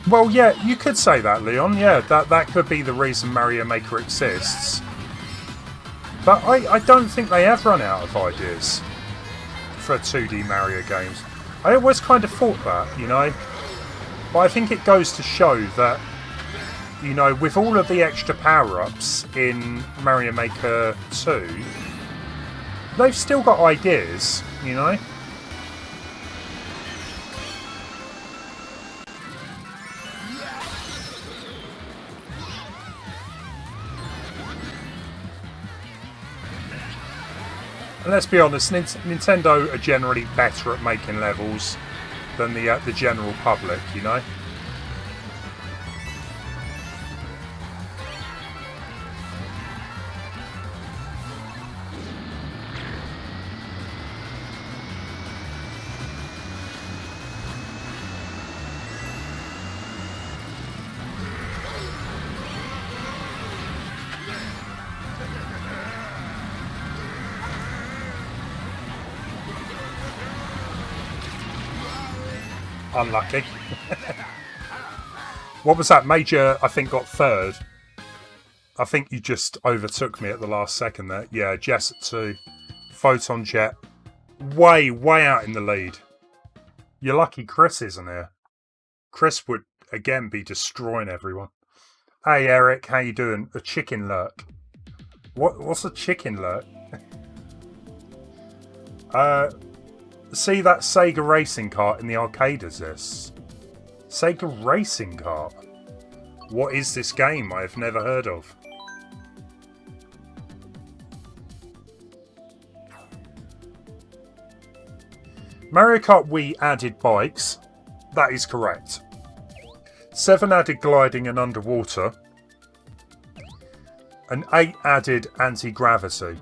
Well, yeah, you could say that, Leon. Yeah, that could be the reason Mario Maker exists. But I don't think they have run out of ideas for 2D Mario games. I always kind of thought that, you know. But I think it goes to show that, you know, with all of the extra power-ups in Mario Maker 2, they've still got ideas, you know. And let's be honest, Nintendo are generally better at making levels than the general public, you know? Unlucky. What was that? Major, I think, got third. I think you just overtook me at the last second there. Yeah, Jess at 2. Photon Jet. Way out in the lead. You're lucky Chris isn't here. Chris would, again, be destroying everyone. Hey, Eric, how you doing? A chicken lurk. What's a chicken lurk? See that Sega racing kart in the arcade as this? Sega racing kart? What is this game I have never heard of? Mario Kart Wii added bikes. That is correct. 7 added gliding and underwater. And 8 added anti-gravity.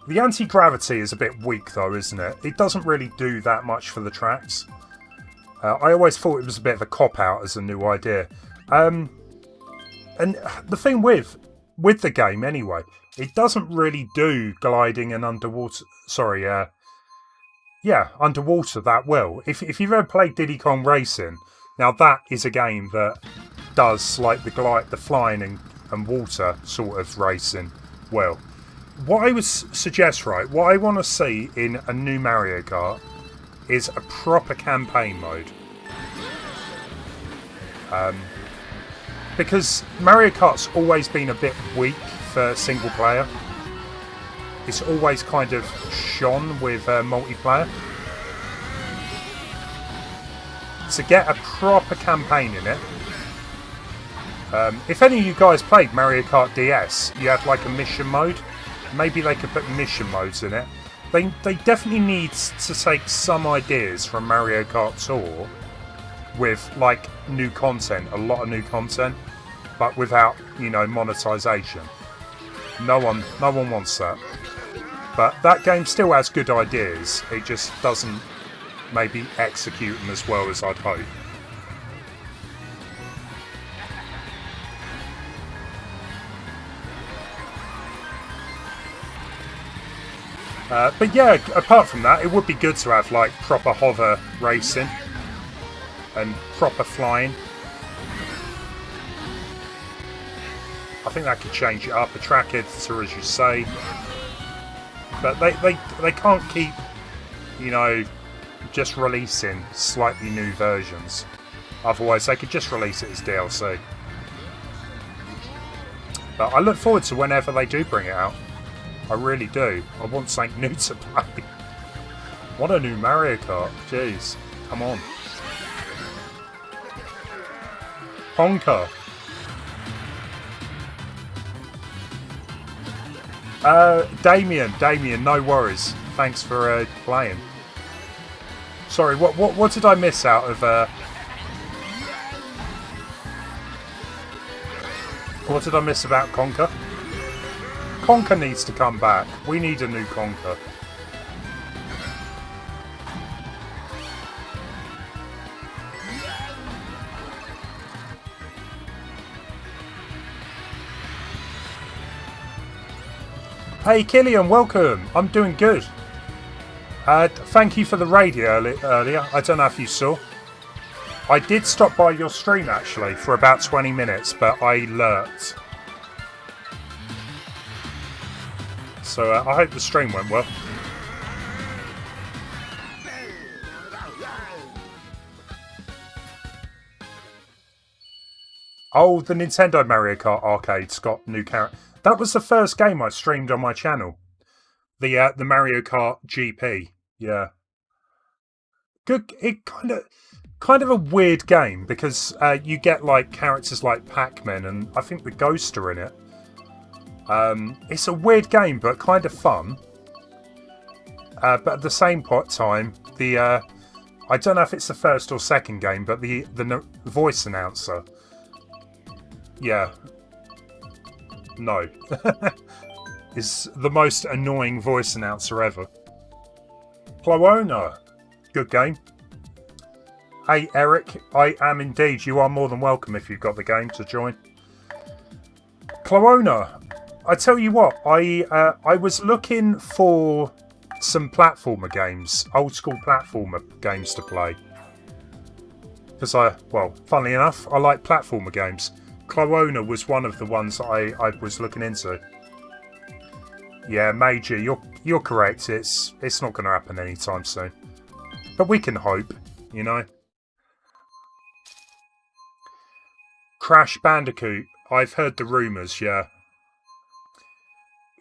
The anti-gravity is a bit weak though, isn't it? It doesn't really do that much for the tracks. I always thought it was a bit of a cop-out as a new idea. And the thing with the game anyway, it doesn't really do gliding and underwater... Sorry, yeah, underwater that well. If you've ever played Diddy Kong Racing, now that is a game that does like the flying and water sort of racing well. What I would suggest, right, what I want to see in a new Mario Kart is a proper campaign mode. Because Mario Kart's always been a bit weak for single player. It's always kind of shone with multiplayer. To get a proper campaign in it. If any of you guys played Mario Kart DS, you had like a mission mode. Maybe they could put mission modes in it. They definitely need to take some ideas from Mario Kart Tour with like new content, a lot of new content, but without, you know, monetization. No one wants that. But that game still has good ideas. It just doesn't maybe execute them as well as I'd hope. But yeah, apart from that, it would be good to have like proper hover racing and proper flying. I think that could change it up, a track editor, as you say. But they can't keep, you know, just releasing slightly new versions. Otherwise, they could just release it as DLC. But I look forward to whenever they do bring it out. I really do. I want something new to play. What a new Mario Kart. Jeez. Come on. Honker. Damien, no worries. Thanks for playing. Sorry, what did I miss out of what did I miss about Conker? Conker needs to come back. We need a new Conker. Hey Killian, welcome. I'm doing good. Thank you for the raid earlier. I don't know if you saw. I did stop by your stream actually for about 20 minutes, but I lurked. So I hope the stream went well. Oh, the Nintendo Mario Kart arcade's got new character. That was the first game I streamed on my channel. The Mario Kart GP. Yeah. Good. It kind of a weird game because you get like characters like Pac-Man and I think the Ghost are in it. It's a weird game, but kind of fun. But at the same time, I don't know if it's the first or second game, but the voice announcer. Yeah. No. Is the most annoying voice announcer ever. Cloona. Good game. Hey Eric, I am indeed. You are more than welcome if you've got the game to join. Cloona. I tell you what, I was looking for some platformer games, old school platformer games to play. Because well, funnily enough, I like platformer games. Cloona was one of the ones that I was looking into. Yeah, Major, you're correct. It's not going to happen anytime soon. But we can hope, you know. Crash Bandicoot. I've heard the rumours, yeah.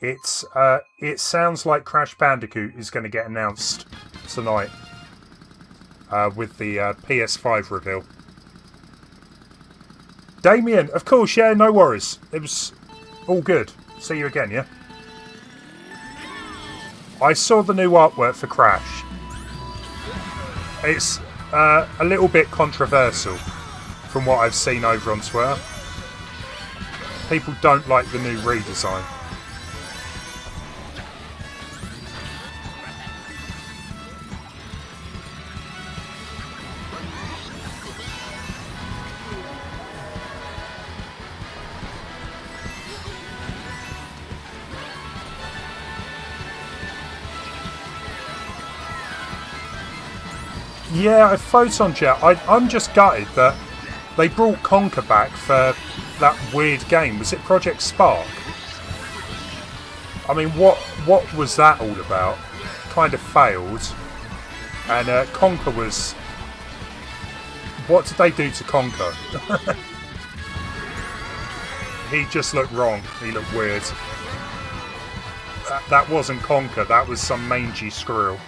It sounds like Crash Bandicoot is going to get announced tonight with the PS5 reveal. Damien, of course, yeah, no worries. It was all good. See you again, yeah? I saw the new artwork for Crash. It's a little bit controversial from what I've seen over on Twitter. People don't like the new redesign. Yeah, Photon Jet. I'm just gutted that they brought Conker back for that weird game. Was it Project Spark? I mean, what was that all about? Kind of failed. And Conker was... What did they do to Conker? He just looked wrong. He looked weird. That wasn't Conker. That was some mangy squirrel.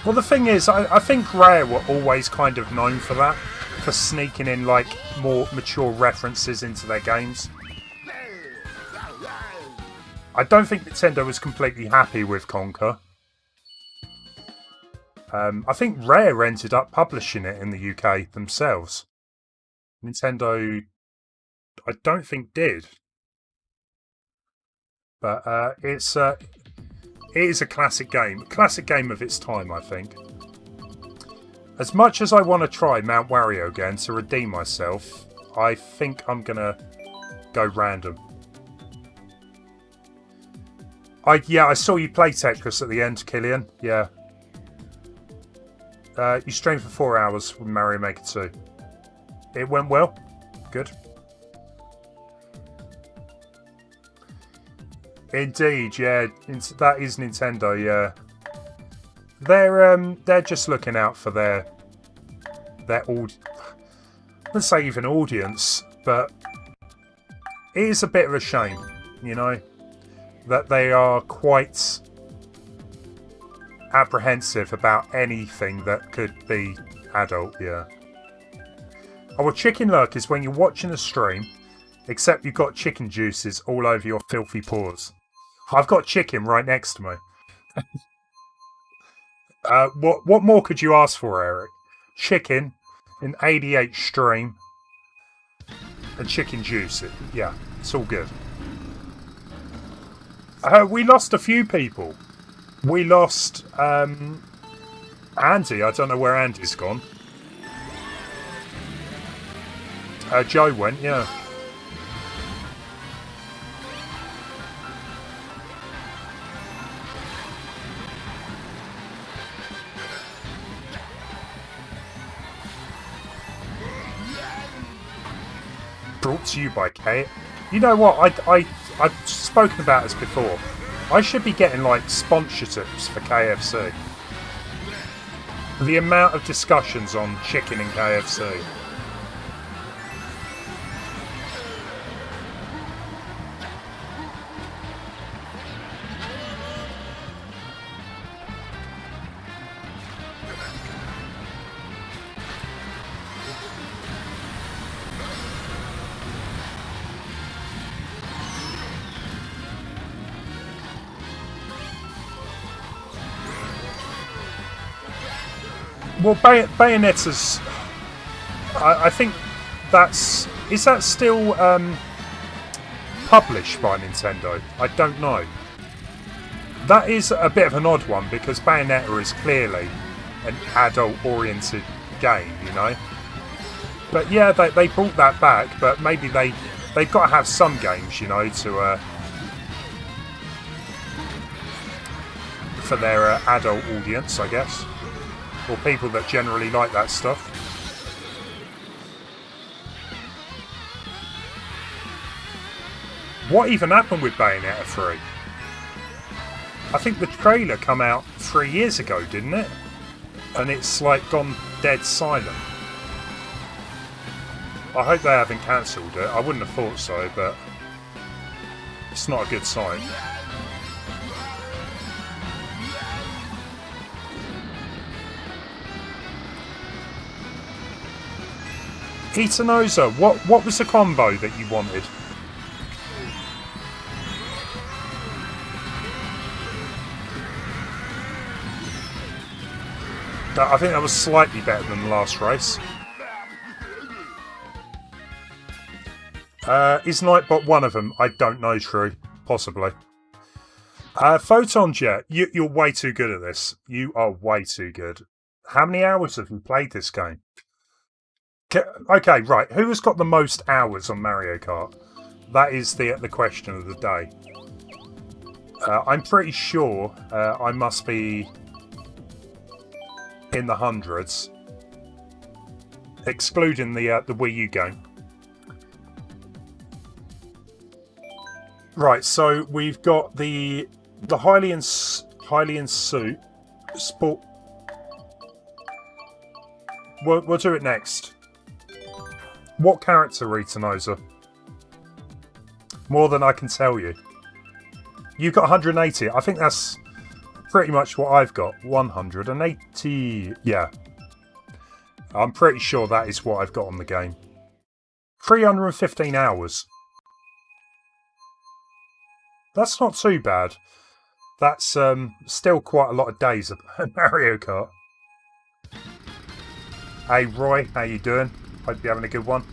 Well, the thing is, I think Rare were always kind of known for that, for sneaking in like more mature references into their games. I don't think Nintendo was completely happy with Conker. I think Rare ended up publishing it in the UK themselves. Nintendo, I don't think did. But it is a classic game. Classic game of its time, I think. As much as I want to try Mount Wario again to redeem myself, I think I'm going to go random. I saw you play Tetris at the end, Killian. Yeah. You streamed for 4 hours with Mario Maker 2. It went well. Good. Indeed, yeah. That is Nintendo, yeah. They're just looking out for their let's say even audience, but it is a bit of a shame, you know, that they are quite apprehensive about anything that could be adult, yeah. Oh, well, chicken lurk is when you're watching a stream, except you've got chicken juices all over your filthy paws. I've got chicken right next to me. What more could you ask for, Eric? Chicken, an ADH stream, and chicken juice. Yeah, it's all good. We lost a few people. We lost Andy. I don't know where Andy's gone. Joe went, yeah. Brought to you by K. You know what? I've spoken about this before. I should be getting like sponsorships for KFC. The amount of discussions on chicken and KFC. Well, Bayonetta's... I think that's... Is that still published by Nintendo? I don't know. That is a bit of an odd one, because Bayonetta is clearly an adult-oriented game, you know? But yeah, they brought that back, but maybe they've got to have some games, you know, to... for their adult audience, I guess. Or people that generally like that stuff. What even happened with Bayonetta 3? I think the trailer come out 3 years ago, didn't it? And it's like gone dead silent. I hope they haven't cancelled it. I wouldn't have thought so, but it's not a good sign. Itanoza, what was the combo that you wanted? I think that was slightly better than the last race. Is Nightbot one of them? I don't know, True. Possibly. Photon Jet, you're way too good at this. You are way too good. How many hours have you played this game? Okay, right. Who has got the most hours on Mario Kart? That is the question of the day. I'm pretty sure I must be in the hundreds, excluding the Wii U game. Right, so we've got the Hylian suit sport. We'll do it next. What character, Itanoza? More than I can tell you. You've got 180. I think that's pretty much what I've got. 180. Yeah. I'm pretty sure that is what I've got on the game. 315 hours. That's not too bad. That's still quite a lot of days of Mario Kart. Hey Roy, how you doing? Hope you're having a good one.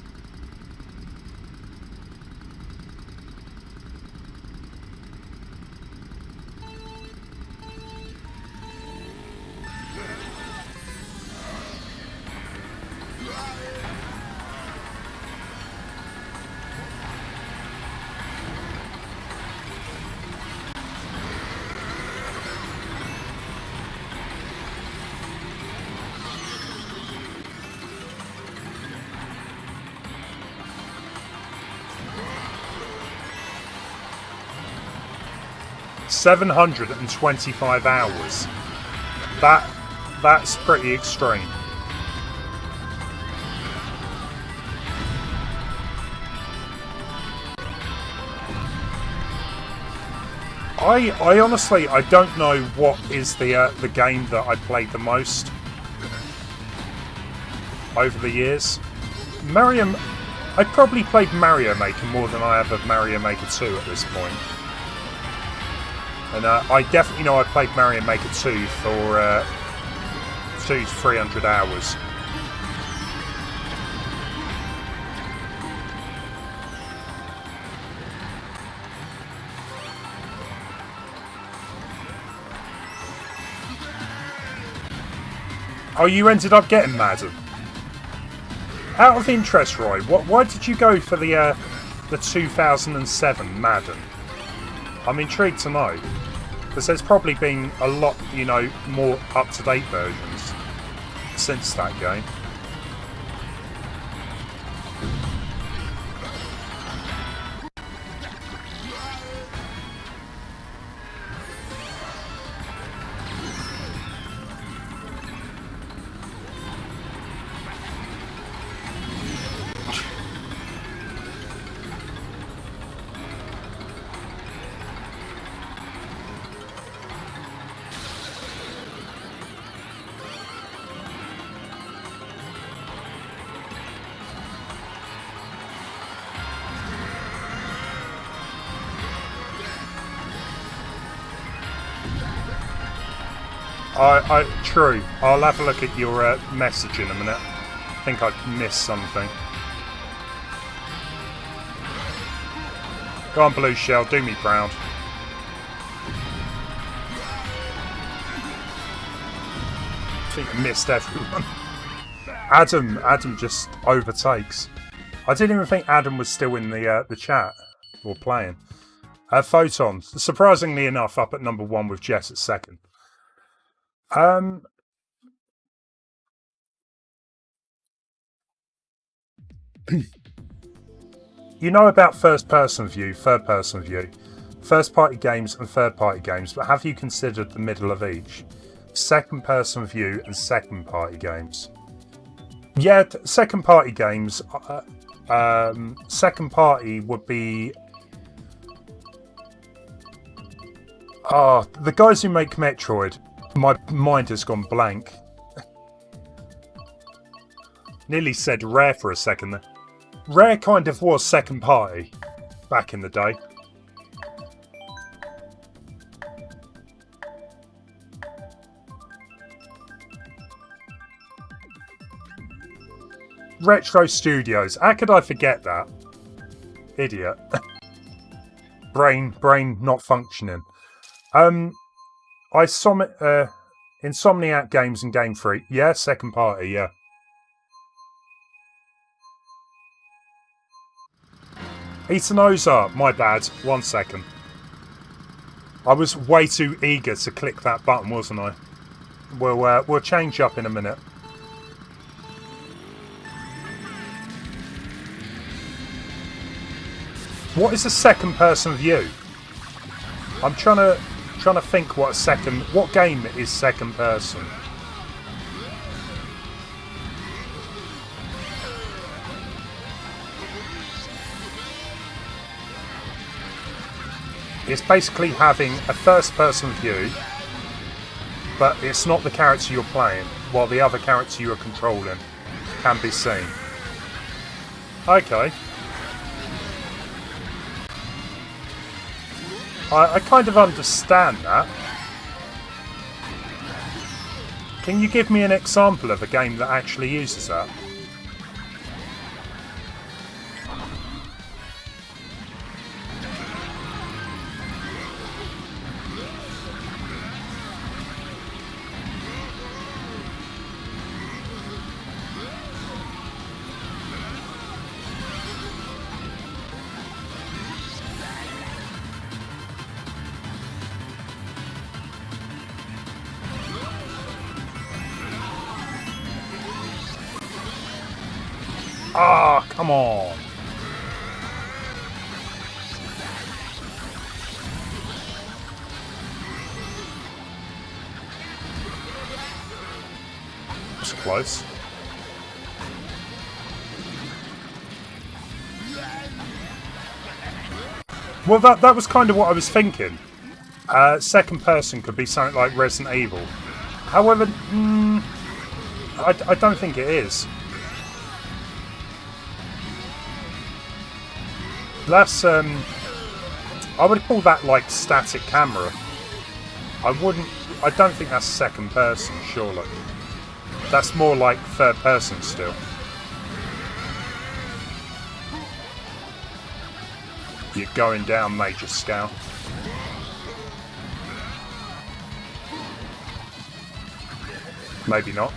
$725 hours. That's pretty extreme. I honestly I don't know what is the game that I played the most over the years. I probably played Mario Maker more than I have of Mario Maker 2 at this point. And I definitely know I played Mario Maker 2 for 300 hours. Oh, you ended up getting Madden. Out of interest, Roy, why did you go for the 2007 Madden? I'm intrigued to know, because there's probably been a lot, you know, more up-to-date versions since that game. True. I'll have a look at your message in a minute. I think I missed something. Go on, Blue Shell, do me proud. I think I missed everyone. Adam just overtakes. I didn't even think Adam was still in the chat or playing. Photon, surprisingly enough, up at number 1 with Jess at second. You know about first-person view, third-person view, first-party games and third-party games, but have you considered the middle of each? Second-person view and second-party games. Yeah, second-party games. Second-party would be... the guys who make Metroid. My mind has gone blank. Nearly said Rare for a second there. Rare kind of was second party back in the day. Retro Studios. How could I forget that? Idiot. brain not functioning. Insomniac Games and Game Freak. Yeah, second party, yeah. Itanoza, my bad. 1 second. I was way too eager to click that button, wasn't I? We'll change up in a minute. What is a second person view? I'm trying to think what game is second person. It's basically having a first person view, but it's not the character you're playing, while the other character you are controlling can be seen. Okay. I kind of understand that. Can you give me an example of a game that actually uses that? Ah, come on. That's close. Well, that was kind of what I was thinking. Second person could be something like Resident Evil. However, I don't think it is. That's, I would call that like static camera. I don't think that's second person, surely. That's more like third person still. You're going down, Major Scout. Maybe not.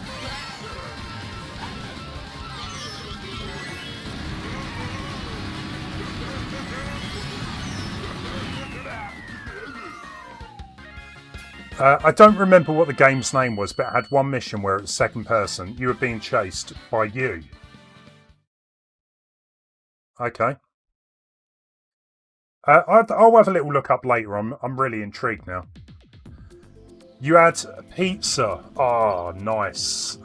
I don't remember what the game's name was, but it had one mission where it was second person. You were being chased by you. Okay. I'll have a little look up later. I'm really intrigued now. You had pizza. Oh, nice.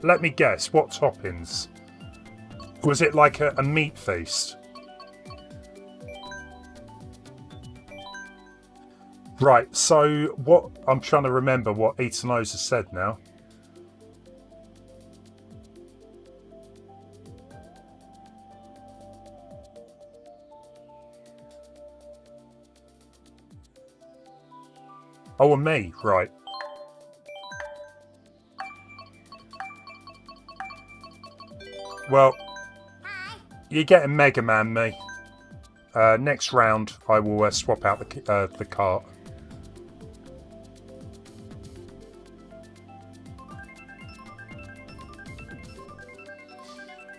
Let me guess. What toppings? Was it like a meat feast? Right, so what... I'm trying to remember what Itanosa said now. Oh, and me, right. Well, you're getting Mega Man, me. Next round, I will swap out the cart.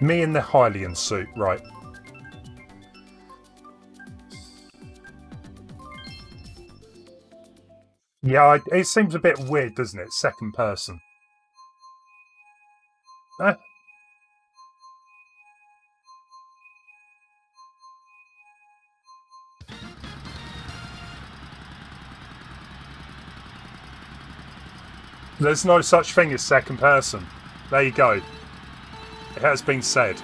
Me in the Hylian suit, right. Yeah, it seems a bit weird, doesn't it? Second person. There's no such thing as second person. There you go. It has been said.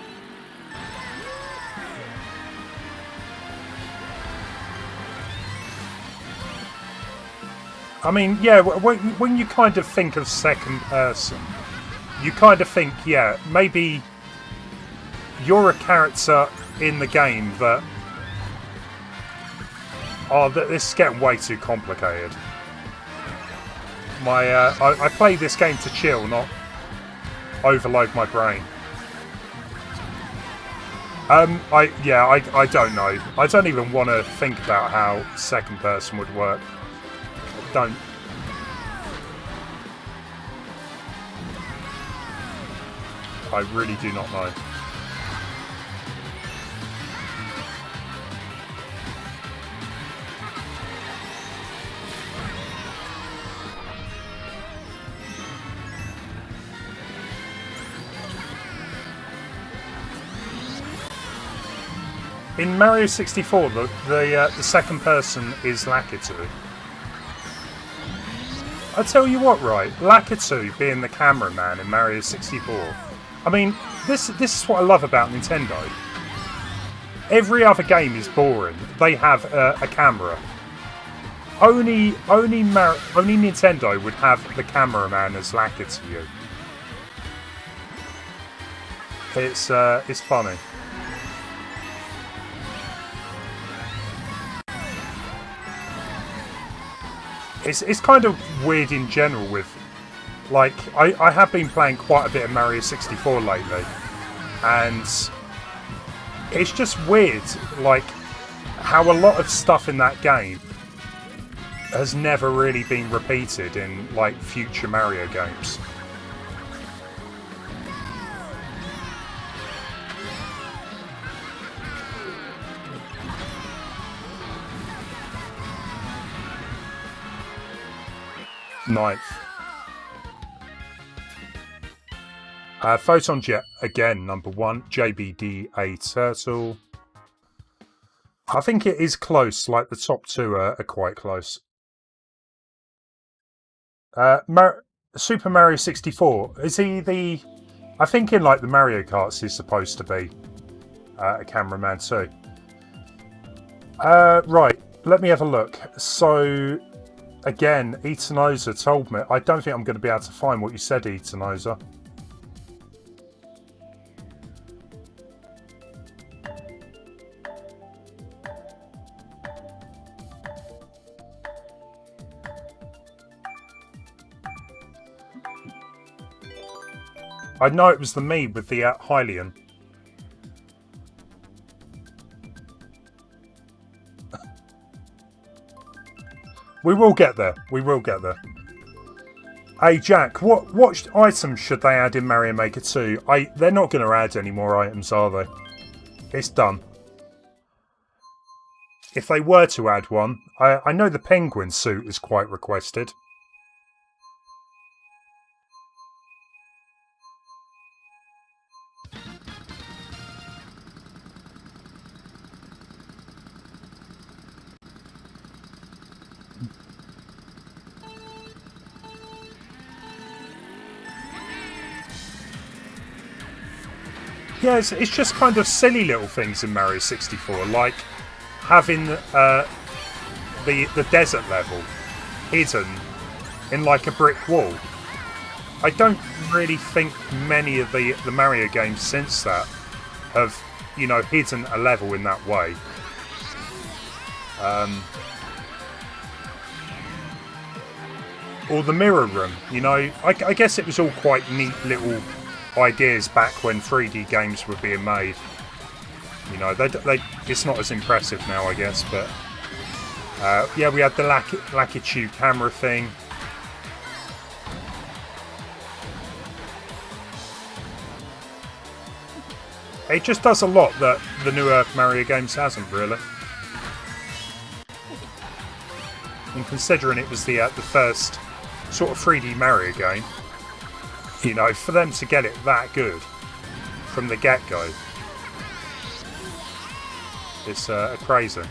I mean, yeah, when you kind of think of second person, you kind of think, yeah, maybe you're a character in the game that... Oh, this is getting way too complicated. I play this game to chill, not overload my brain. I don't know. I don't even want to think about how second person would work. Don't. I really do not know. In Mario 64, the second person is Lakitu. I tell you what, right? Lakitu being the cameraman in Mario 64. I mean, this is what I love about Nintendo. Every other game is boring. They have a camera. Only Nintendo would have the cameraman as Lakitu. It's funny. It's kind of weird in general with Like, I have been playing quite a bit of Mario 64 lately, and it's just weird, like, how a lot of stuff in that game has never really been repeated in, like, future Mario games. Ninth. Photon Jet, again, number 1. JBDA Turtle. I think it is close, like the top 2 are quite close. Super Mario 64, is he the... I think in like the Mario Karts he's supposed to be a cameraman too. Right, let me have a look. So, again, Itanosa told me... I don't think I'm going to be able to find what you said, Itanosa. I know it was the me with the Hylian. We will get there. We will get there. Hey Jack, what items should they add in Mario Maker 2? They're not going to add any more items, are they? It's done. If they were to add one, I know the penguin suit is quite requested. Yeah, it's just kind of silly little things in Mario 64, like having the desert level hidden in like a brick wall. I don't really think many of the Mario games since that have, you know, hidden a level in that way. Or the mirror room, you know, I guess it was all quite neat little ideas back when 3D games were being made. You know, it's not as impressive now, I guess, but yeah, we had the Lakitu camera thing. It just does a lot that the newer Mario games hasn't, really. And considering it was the first sort of 3D Mario game, you know, for them to get it that good from the get-go, it's crazy.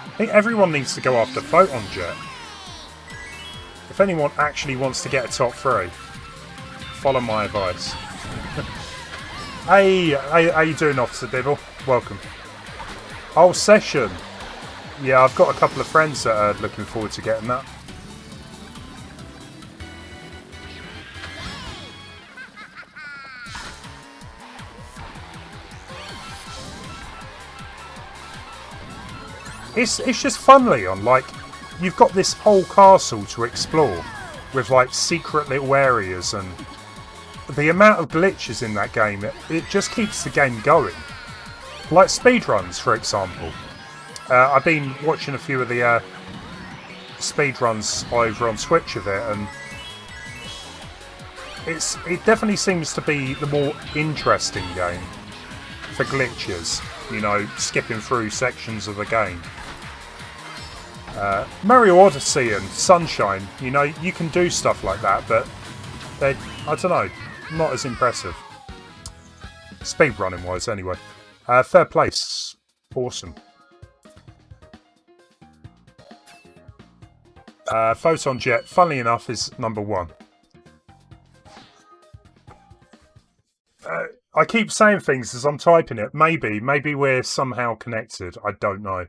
I think everyone needs to go after Photon Jet. If anyone actually wants to get a top 3, follow my advice. Hey, how you doing, Officer Dibble? Welcome. Oh, Session. Yeah, I've got a couple of friends that are looking forward to getting that. It's just fun, Leon. Like, you've got this whole castle to explore with like secret little areas, and the amount of glitches in that game, it just keeps the game going. Like speedruns, for example. I've been watching a few of the speedruns over on Twitch of it, and it definitely seems to be the more interesting game for glitches, you know, skipping through sections of the game. Mario Odyssey and Sunshine, you know, you can do stuff like that, but they're, I don't know, not as impressive. Speedrunning wise, anyway. Third place. Awesome. Photon Jet, funnily enough, is number 1. I keep saying things as I'm typing it. Maybe we're somehow connected. I don't know.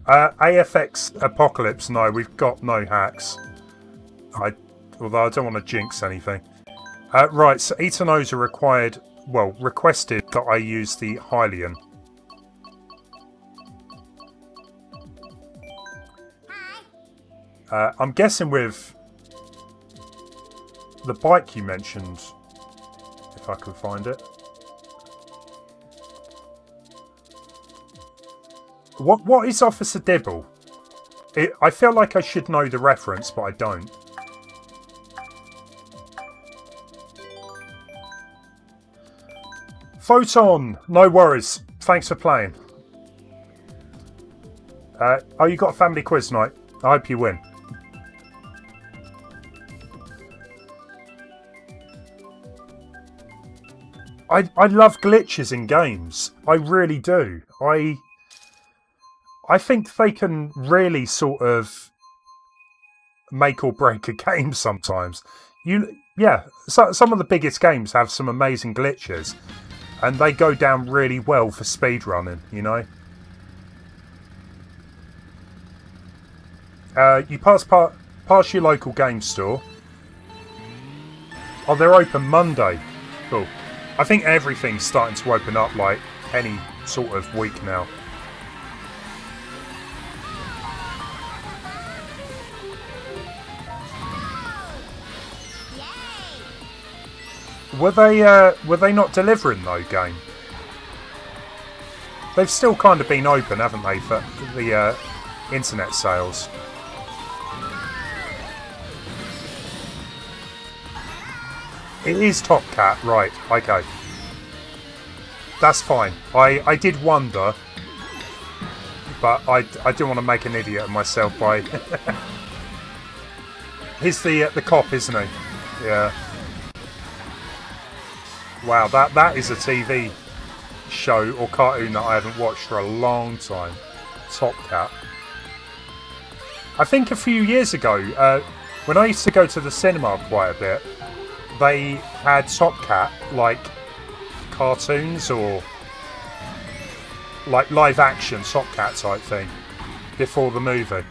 AFX Apocalypse, no, we've got no hacks. Although I don't want to jinx anything. Right, so Itanosa requested that I use the Hylian I'm guessing with the bike you mentioned, if I can find it. What is Officer Dibble? I feel like I should know the reference, but I don't. Photon! No worries. Thanks for playing. Oh, you got a family quiz night. I hope you win. I love glitches in games. I really do. I think they can really sort of make or break a game sometimes. Some of the biggest games have some amazing glitches, and they go down really well for speedrunning, you know? You pass your local game store. Oh, they're open Monday. Cool. I think everything's starting to open up like any sort of week now. Were they not delivering though, game? They've still kind of been open, haven't they, for the internet sales? It is Top Cat, right, okay. That's fine. I did wonder, but I didn't want to make an idiot of myself by... He's the cop, isn't he? Yeah. Wow, that is a TV show or cartoon that I haven't watched for a long time. Top Cat. I think a few years ago, when I used to go to the cinema quite a bit, they had Top Cat, like cartoons or like live action Top Cat type thing before the movie.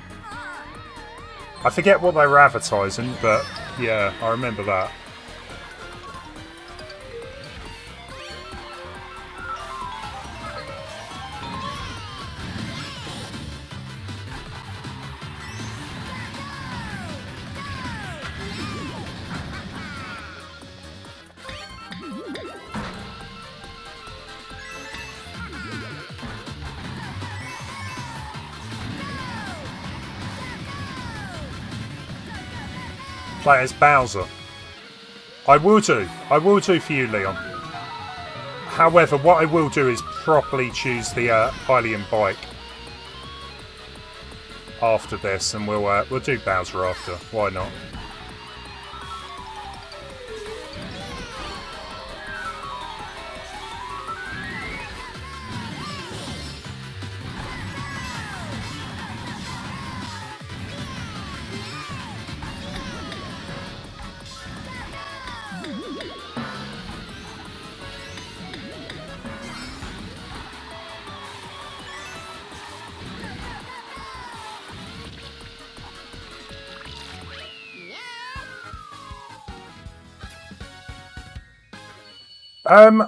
I forget what they were advertising, but yeah, I remember that. Play as Bowser. I will do for you, Leon. However, what I will do is properly choose the Hylian bike after this, and we'll do Bowser after. Why not?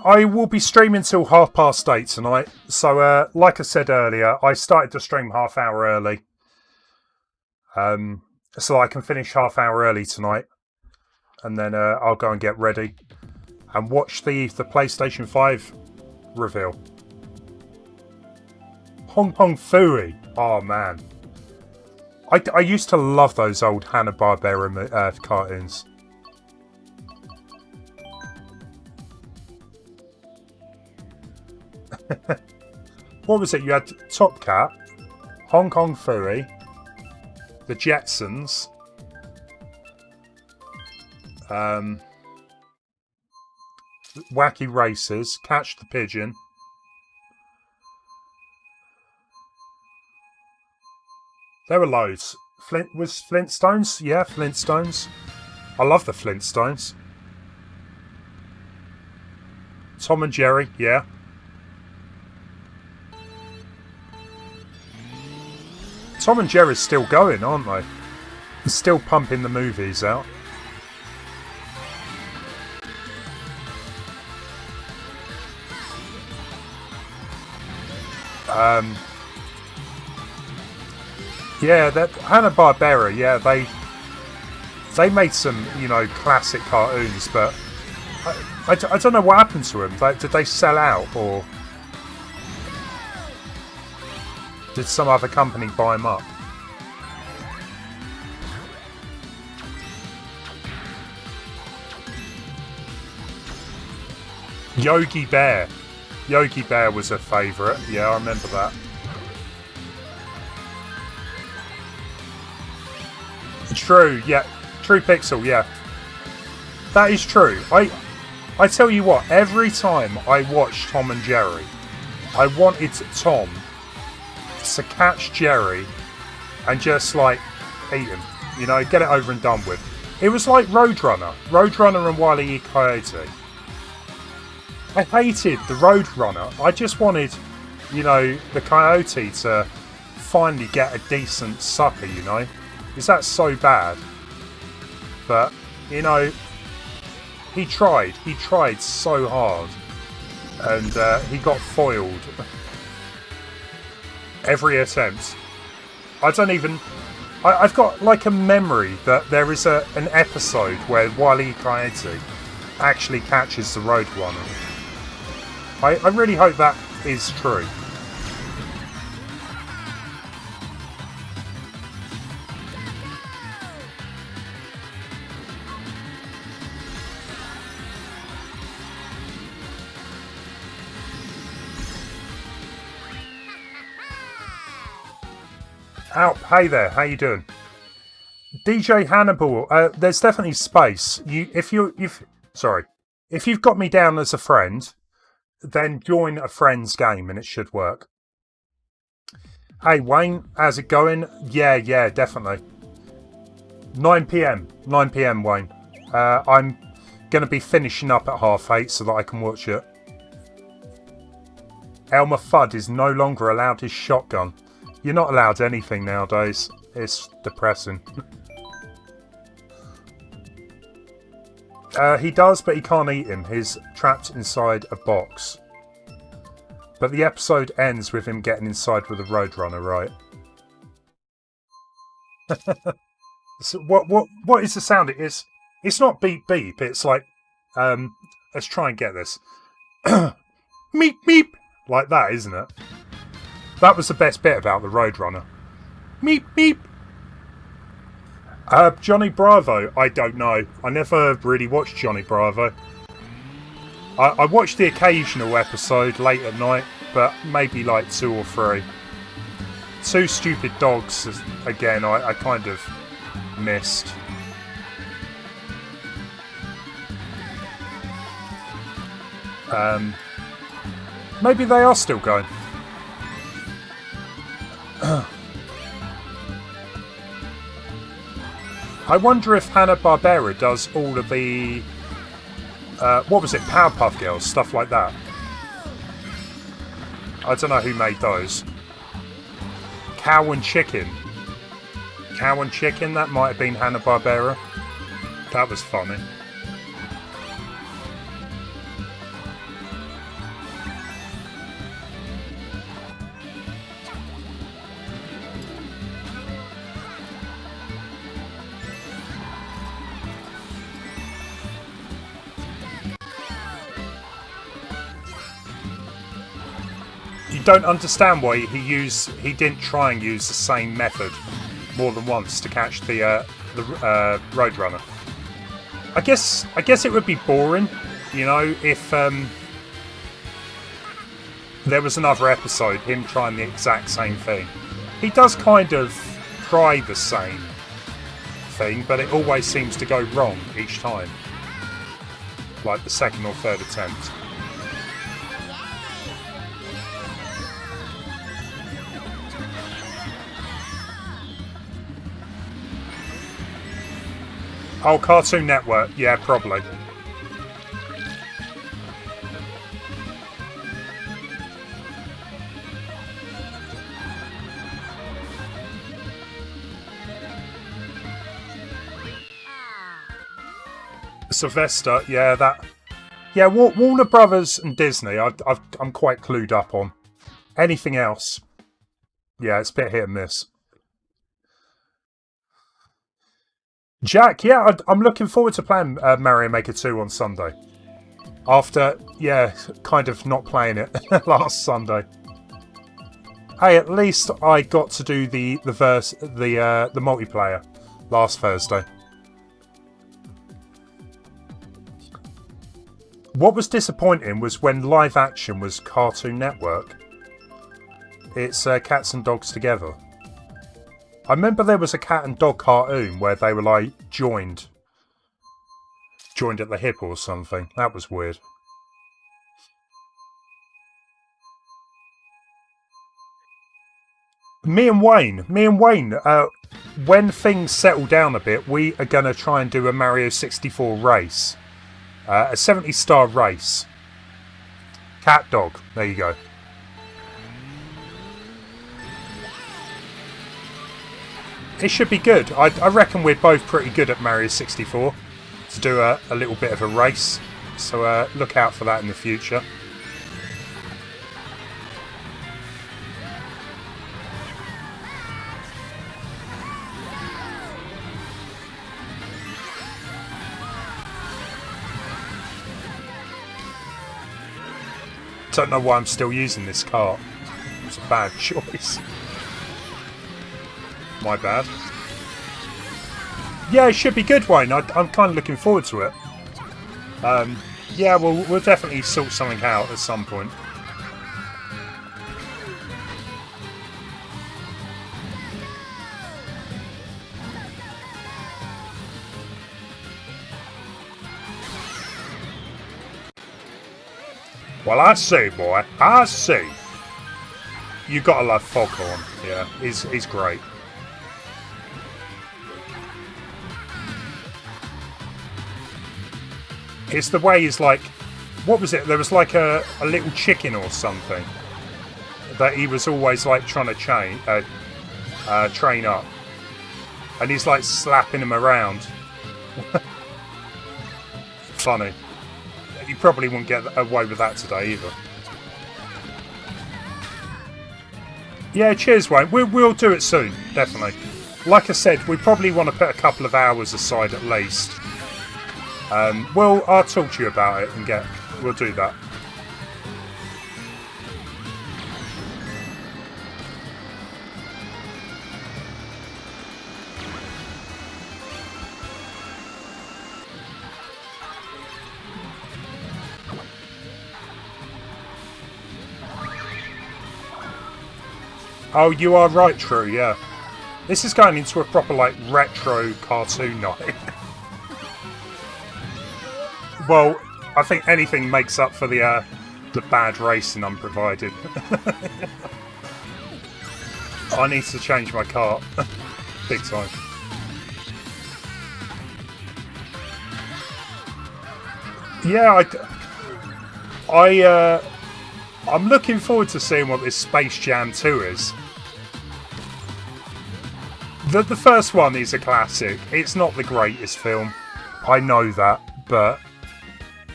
I will be streaming till 8:30 tonight. So, like I said earlier, I started to stream half hour early. So I can finish half hour early tonight. And then I'll go and get ready. And watch the PlayStation 5 reveal. Hong Kong Phooey. Oh, man. I used to love those old Hanna-Barbera cartoons. What was it? You had Top Cat, Hong Kong Phooey, the Jetsons, Wacky Racers, Catch the Pigeon. There were loads. Was Flintstones? Yeah, Flintstones. I love the Flintstones. Tom and Jerry, yeah. Tom and Jerry's still going, aren't they? They're still pumping the movies out. Yeah, that Hanna-Barbera, yeah, they made some, you know, classic cartoons, but I don't know what happened to them. Like, did they sell out, or did some other company buy them up? Yogi Bear. Yogi Bear was a favourite. Yeah, I remember that. True, yeah. True Pixel, yeah. That is true. I tell you what, every time I watched Tom and Jerry, I wanted Tom to catch Jerry and just, like, eat him. You know, get it over and done with. It was like Roadrunner. Roadrunner and Wile E. Coyote. I hated the Roadrunner. I just wanted, you know, the Coyote to finally get a decent sucker, you know? Is that so bad? But, you know, he tried so hard, and he got foiled every attempt. I've got like a memory that there is an episode where Wile E. Coyote actually catches the Roadrunner. I really hope that is true. Alp, hey there, how you doing? DJ Hannibal, there's definitely space. If you've got me down as a friend, then join a friend's game and it should work. Hey Wayne, how's it going? Yeah, definitely. 9 p.m. Wayne. I'm going to be finishing up at 8:30 so that I can watch it. Elmer Fudd is no longer allowed his shotgun. You're not allowed anything nowadays. It's depressing. He does, but he can't eat him. He's trapped inside a box. But the episode ends with him getting inside with a Roadrunner, right? So what is the sound? It's not beep beep. It's like, let's try and get this. Meep meep, like that, isn't it? That was the best bit about the Roadrunner. Meep meep. Johnny Bravo, I don't know. I never really watched Johnny Bravo. I watched the occasional episode late at night, but maybe like 2 or 3. Two Stupid Dogs, again, I kind of missed. Maybe they are still going. I wonder if Hanna-Barbera does all of the what was it, Powerpuff Girls, stuff like that. I don't know who made those. Cow and Chicken. Cow and Chicken, that might have been Hanna-Barbera. That was funny. Don't understand why he didn't try and use the same method more than once to catch the Roadrunner. I guess it would be boring, you know, if there was another episode him trying the exact same thing. He does kind of try the same thing, but it always seems to go wrong each time, like the second or third attempt. Oh, Cartoon Network. Yeah, probably. Sylvester. Yeah, that. Yeah, Warner Brothers and Disney. I'm quite clued up on. Anything else? Yeah, it's a bit hit and miss. Jack, yeah, I'm looking forward to playing Mario Maker 2 on Sunday. After, yeah, kind of not playing it last Sunday. Hey, at least I got to do the multiplayer last Thursday. What was disappointing was when live action was Cartoon Network. It's cats and dogs together. I remember there was a cat and dog cartoon where they were like joined at the hip or something. That was weird. Me and Wayne, when things settle down a bit, we are going to try and do a Mario 64 race. A 70-star race. Cat dog, there you go. It should be good. I reckon we're both pretty good at Mario 64 to do a little bit of a race. So look out for that in the future. Don't know why I'm still using this cart. It's a bad choice. My bad. Yeah, it should be good, Wayne. I'm kind of looking forward to it. Yeah, we'll definitely sort something out at some point. Well, I see, boy. I see. You gotta love Foghorn. Yeah, he's great. It's the way he's like... What was it? There was like a little chicken or something that he was always like trying to train up. And he's like slapping him around. Funny. You probably wouldn't get away with that today either. Yeah, cheers, Wayne. We'll do it soon, definitely. Like I said, we probably want to put a couple of hours aside at least. Well, I'll talk to you about it and we'll do that. Oh, you are right, True, yeah. This is going into a proper, like, retro cartoon night. Well, I think anything makes up for the bad racing I'm provided. I need to change my cart. Big time. Yeah, I'm looking forward to seeing what this Space Jam 2 is. The first one is a classic. It's not the greatest film. I know that, but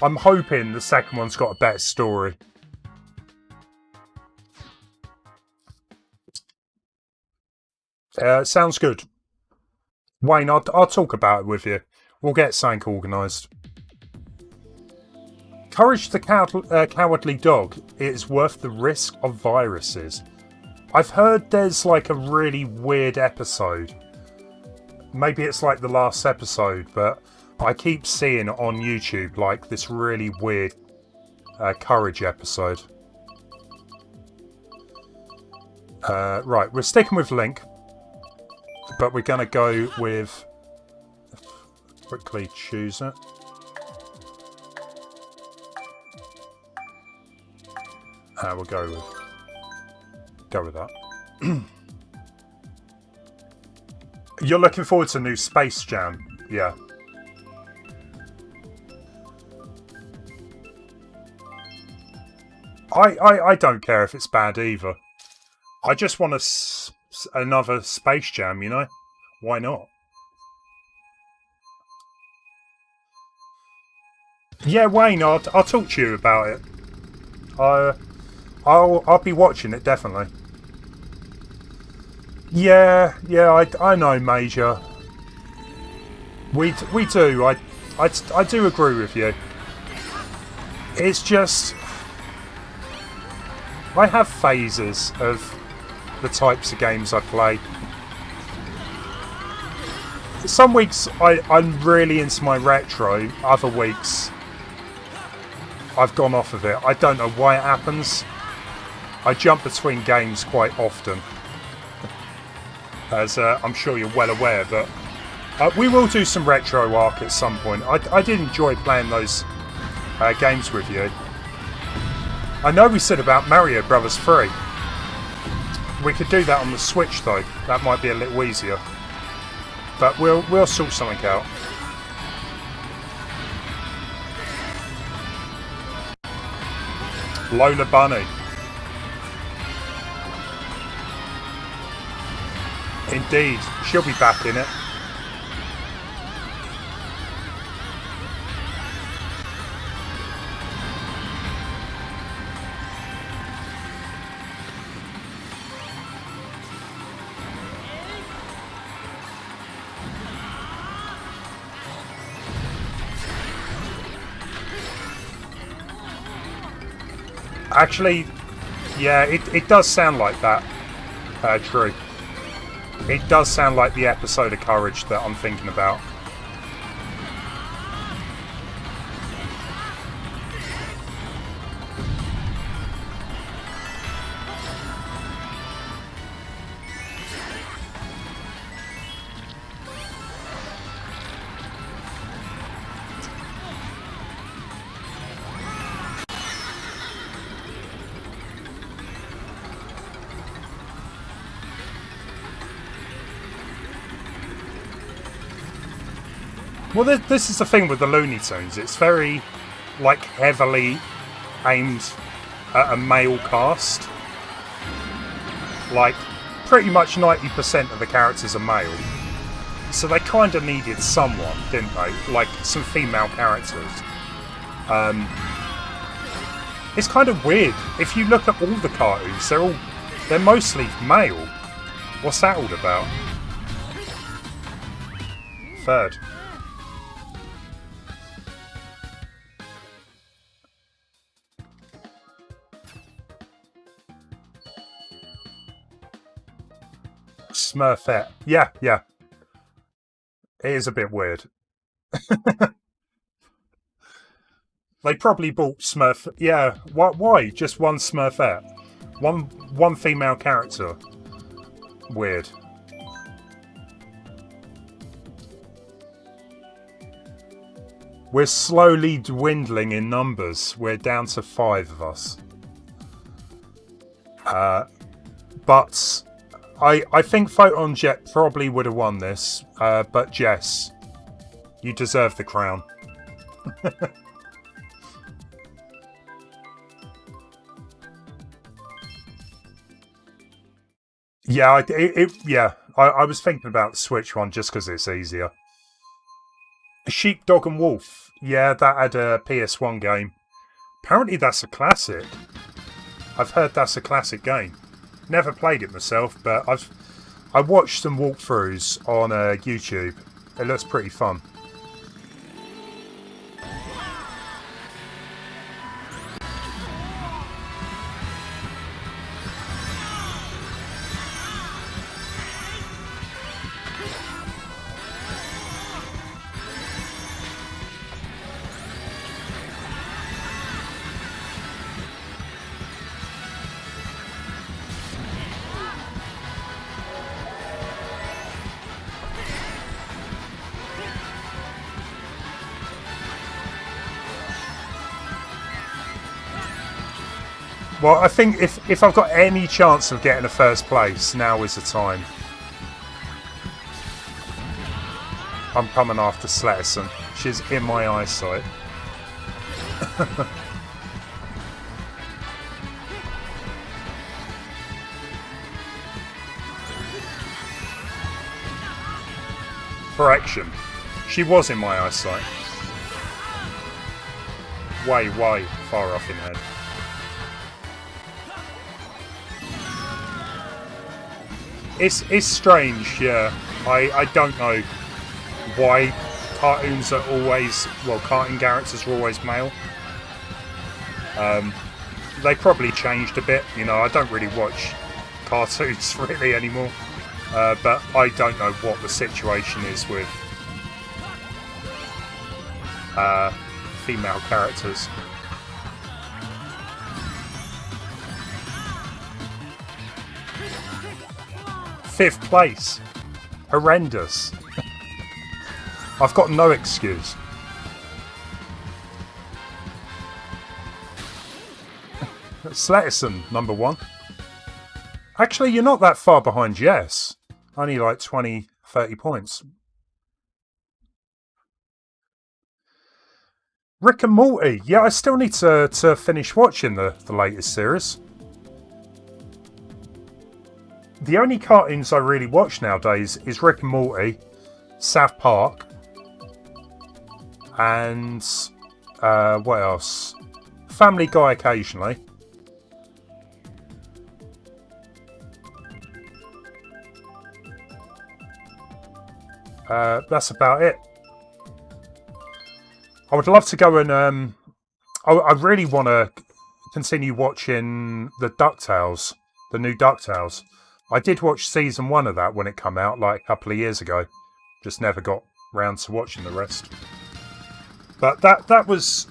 I'm hoping the second one's got a better story. Sounds good. Wayne, I'll talk about it with you. We'll get something organised. Courage the Cowardly Dog. It is worth the risk of viruses. I've heard there's like a really weird episode. Maybe it's like the last episode, but I keep seeing on YouTube like this really weird Courage episode. Right, we're sticking with Link, but we're going to go with... Quickly choose it. We'll go with that. You're looking forward to new Space Jam, yeah. I don't care if it's bad either. I just want another Space Jam, you know? Why not? Yeah, Wayne, I'll talk to you about it. I'll be watching it, definitely. Yeah, I know, Major. We do. I do agree with you. It's just I have phases of the types of games I play. Some weeks I'm really into my retro. Other weeks I've gone off of it. I don't know why it happens. I jump between games quite often, as I'm sure you're well aware. But we will do some retro arc at some point. I did enjoy playing those games with you. I know we said about Mario Brothers 3. We could do that on the Switch though. That might be a little easier. But we'll sort something out. Lola Bunny. Indeed, she'll be back in it. Actually, yeah, it does sound like that. True. It does sound like the episode of Courage that I'm thinking about. Well, this is the thing with the Looney Tunes. It's very, like, heavily aimed at a male cast. Like, pretty much 90% of the characters are male. So they kind of needed someone, didn't they? Like, some female characters. It's kind of weird. If you look at all the cartoons, they're mostly male. What's that all about? Third. Smurfette. Yeah. It is a bit weird. They probably bought Smurf. Yeah. Why? Just one Smurfette? One female character. Weird. We're slowly dwindling in numbers. We're down to 5 of us. But I think Photon Jet probably would have won this, but Jess, you deserve the crown. Yeah, I was thinking about the Switch one just because it's easier. Sheep, Dog and Wolf. Yeah, that had a PS1 game. Apparently that's a classic. I've heard that's a classic game. Never played it myself, but I watched some walkthroughs on YouTube. It looks pretty fun. Well, I think if I've got any chance of getting a first place, now is the time. I'm coming after Sletterson. She's in my eyesight. Correction. She was in my eyesight. Way far off in head. It's strange, yeah. I don't know why cartoons are always, well, cartoon characters are always male. They probably changed a bit. You know, I don't really watch cartoons really anymore. But I don't know what the situation is with female characters. Fifth place. Horrendous. I've got no excuse. Sletterson, number 1. Actually, you're not that far behind Jess. Only like 20, 30 points. Rick and Morty. Yeah, I still need to finish watching the latest series. The only cartoons I really watch nowadays is Rick and Morty, South Park, and what else? Family Guy occasionally. That's about it. I would love to go and I really want to continue watching the DuckTales, the new DuckTales. I did watch season 1 of that when it came out like a couple of years ago. Just never got round to watching the rest. But that was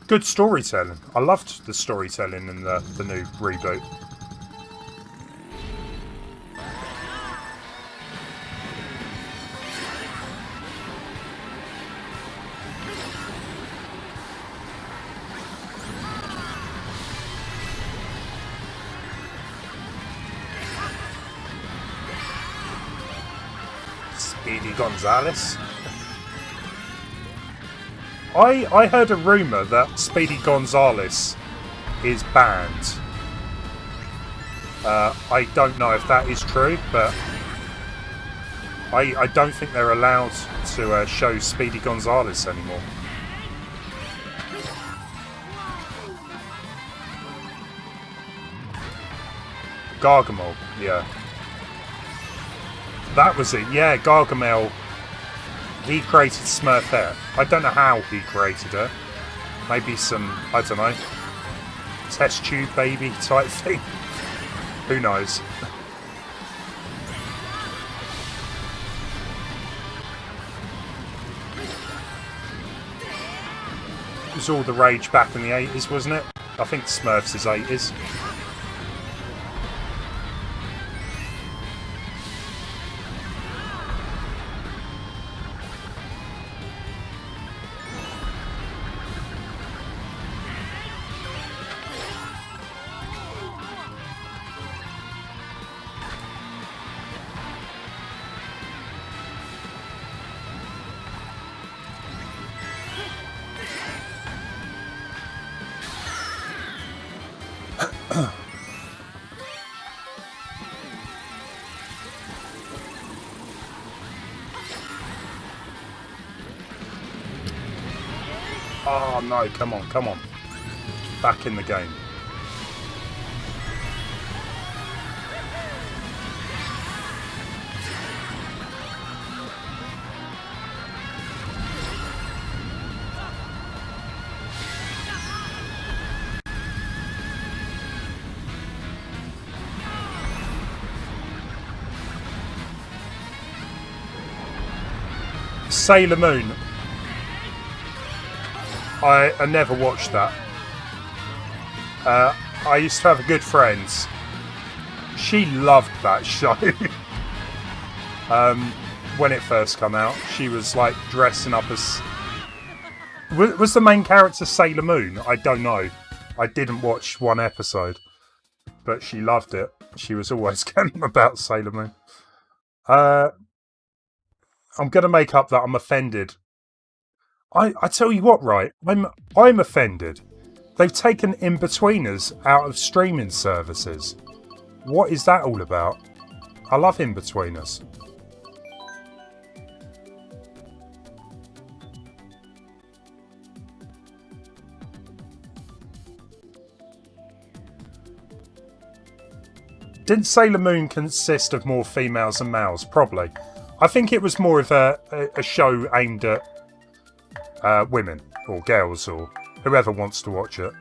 good storytelling. I loved the storytelling in the new reboot. Speedy Gonzales. I heard a rumour that Speedy Gonzales is banned. I don't know if that is true, but I don't think they're allowed to show Speedy Gonzales anymore. Gargamel, yeah. That was it, yeah, Gargamel. He created Smurfette. I don't know how he created her. Maybe some, I don't know, test tube baby type thing. Who knows? It was all the rage back in the 80s, wasn't it? I think Smurfs is 80s. Oh no, come on, come on. Back in the game. Sailor Moon. I never watched that. I used to have a good friend. She loved that show. When it first came out, she was like dressing up as... Was the main character Sailor Moon? I don't know. I didn't watch one episode. But she loved it. She was always getting about Sailor Moon. I'm going to make up that I'm offended. I tell you what, right? I'm offended. They've taken in-betweeners out of streaming services. What is that all about? I love in-betweeners. Didn't Sailor Moon consist of more females than males? Probably. I think it was more of a show aimed at women or girls or whoever wants to watch it.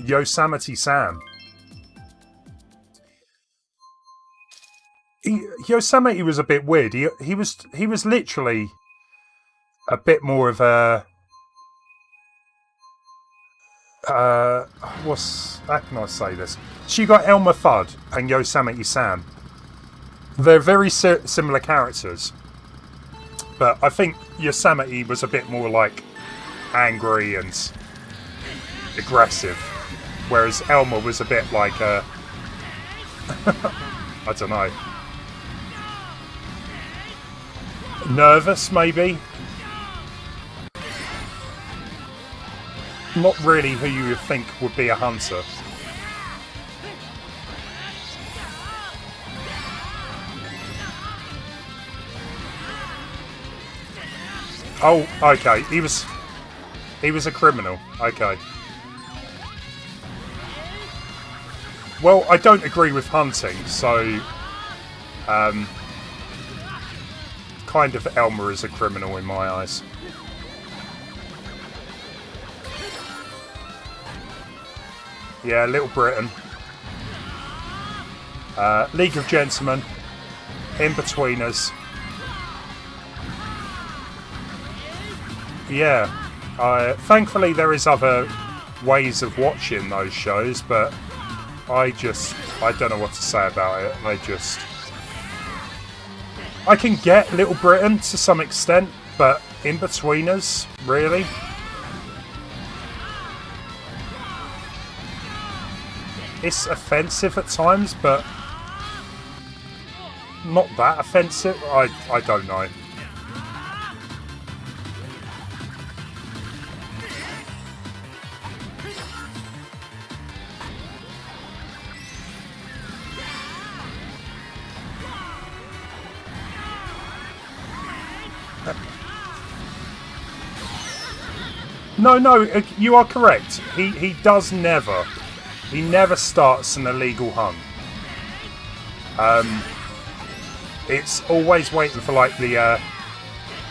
Yosemite Sam. Yosemite was a bit weird. He was literally a bit more of a how can I say this? So you got Elmer Fudd and Yosemite Sam. They're very similar characters, but I think Yosemite was a bit more like angry and aggressive, whereas Elmer was a bit like I don't know, nervous maybe. Not really who you would think would be a hunter. Oh, okay. He was a criminal. Okay. Well, I don't agree with hunting, so kind of Elmer is a criminal in my eyes. Yeah, Little Britain. League of Gentlemen. In-Betweeners. Yeah. Thankfully there is other ways of watching those shows, but I don't know what to say about it. I can get Little Britain to some extent, but In-Betweeners, really? It's offensive at times, but not that offensive. I don't know. No, you are correct. He does never. He never starts an illegal hunt. It's always waiting for like the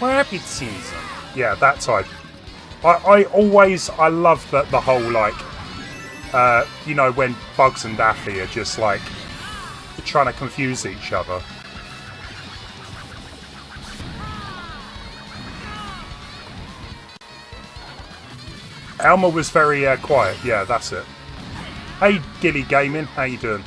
rabbit season. Yeah, that type. I love the whole like you know, when Bugs and Daffy are just like trying to confuse each other. Elmer was very quiet. Yeah, that's it. Hey, Gilly Gaming, how you doing?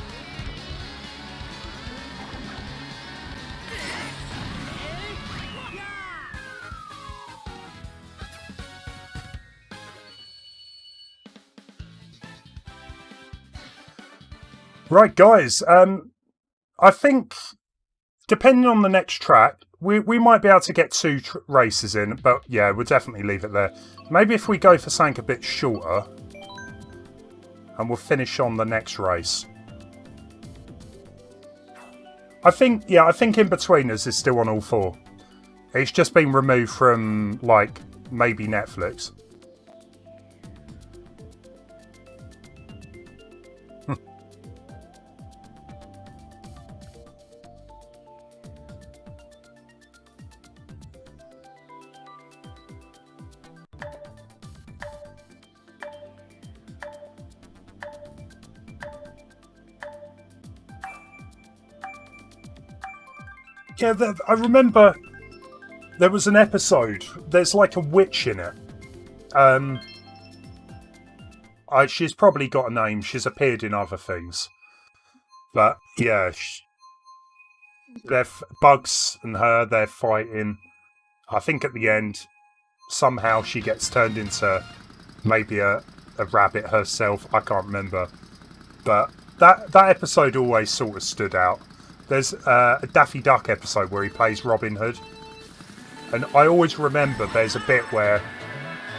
Right, guys. I think, depending on the next track, we might be able to get two races in, but yeah, we'll definitely leave it there. Maybe if we go for something a bit shorter, and we'll finish on the next race. I think In-Betweeners is still on all four. It's just been removed from, like, maybe Netflix. Yeah, I remember there was an episode. There's like a witch in it. She's probably got a name. She's appeared in other things. But yeah, Bugs and her, they're fighting. I think at the end, somehow she gets turned into maybe a rabbit herself. I can't remember. But that episode always sort of stood out. There's a Daffy Duck episode where he plays Robin Hood. And I always remember there's a bit where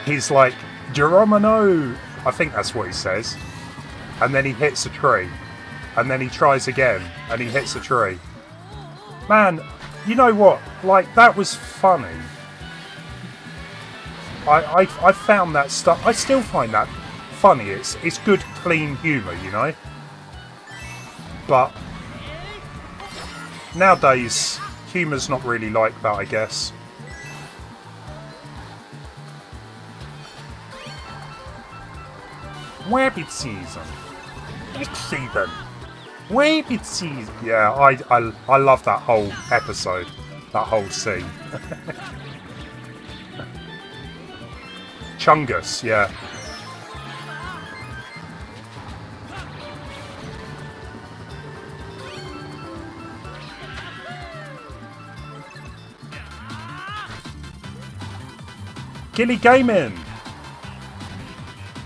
he's like, Geronimo! I think that's what he says. And then he hits a tree. And then he tries again. And he hits a tree. Man, you know what? Like, that was funny. I found that stuff... I still find that funny. It's good, clean humour, you know? But nowadays, humour's not really like that, I guess. Rabbit season. Next season. Rabbit season. Yeah, I love that whole episode. That whole scene. Chungus, yeah. Gilly Gaming!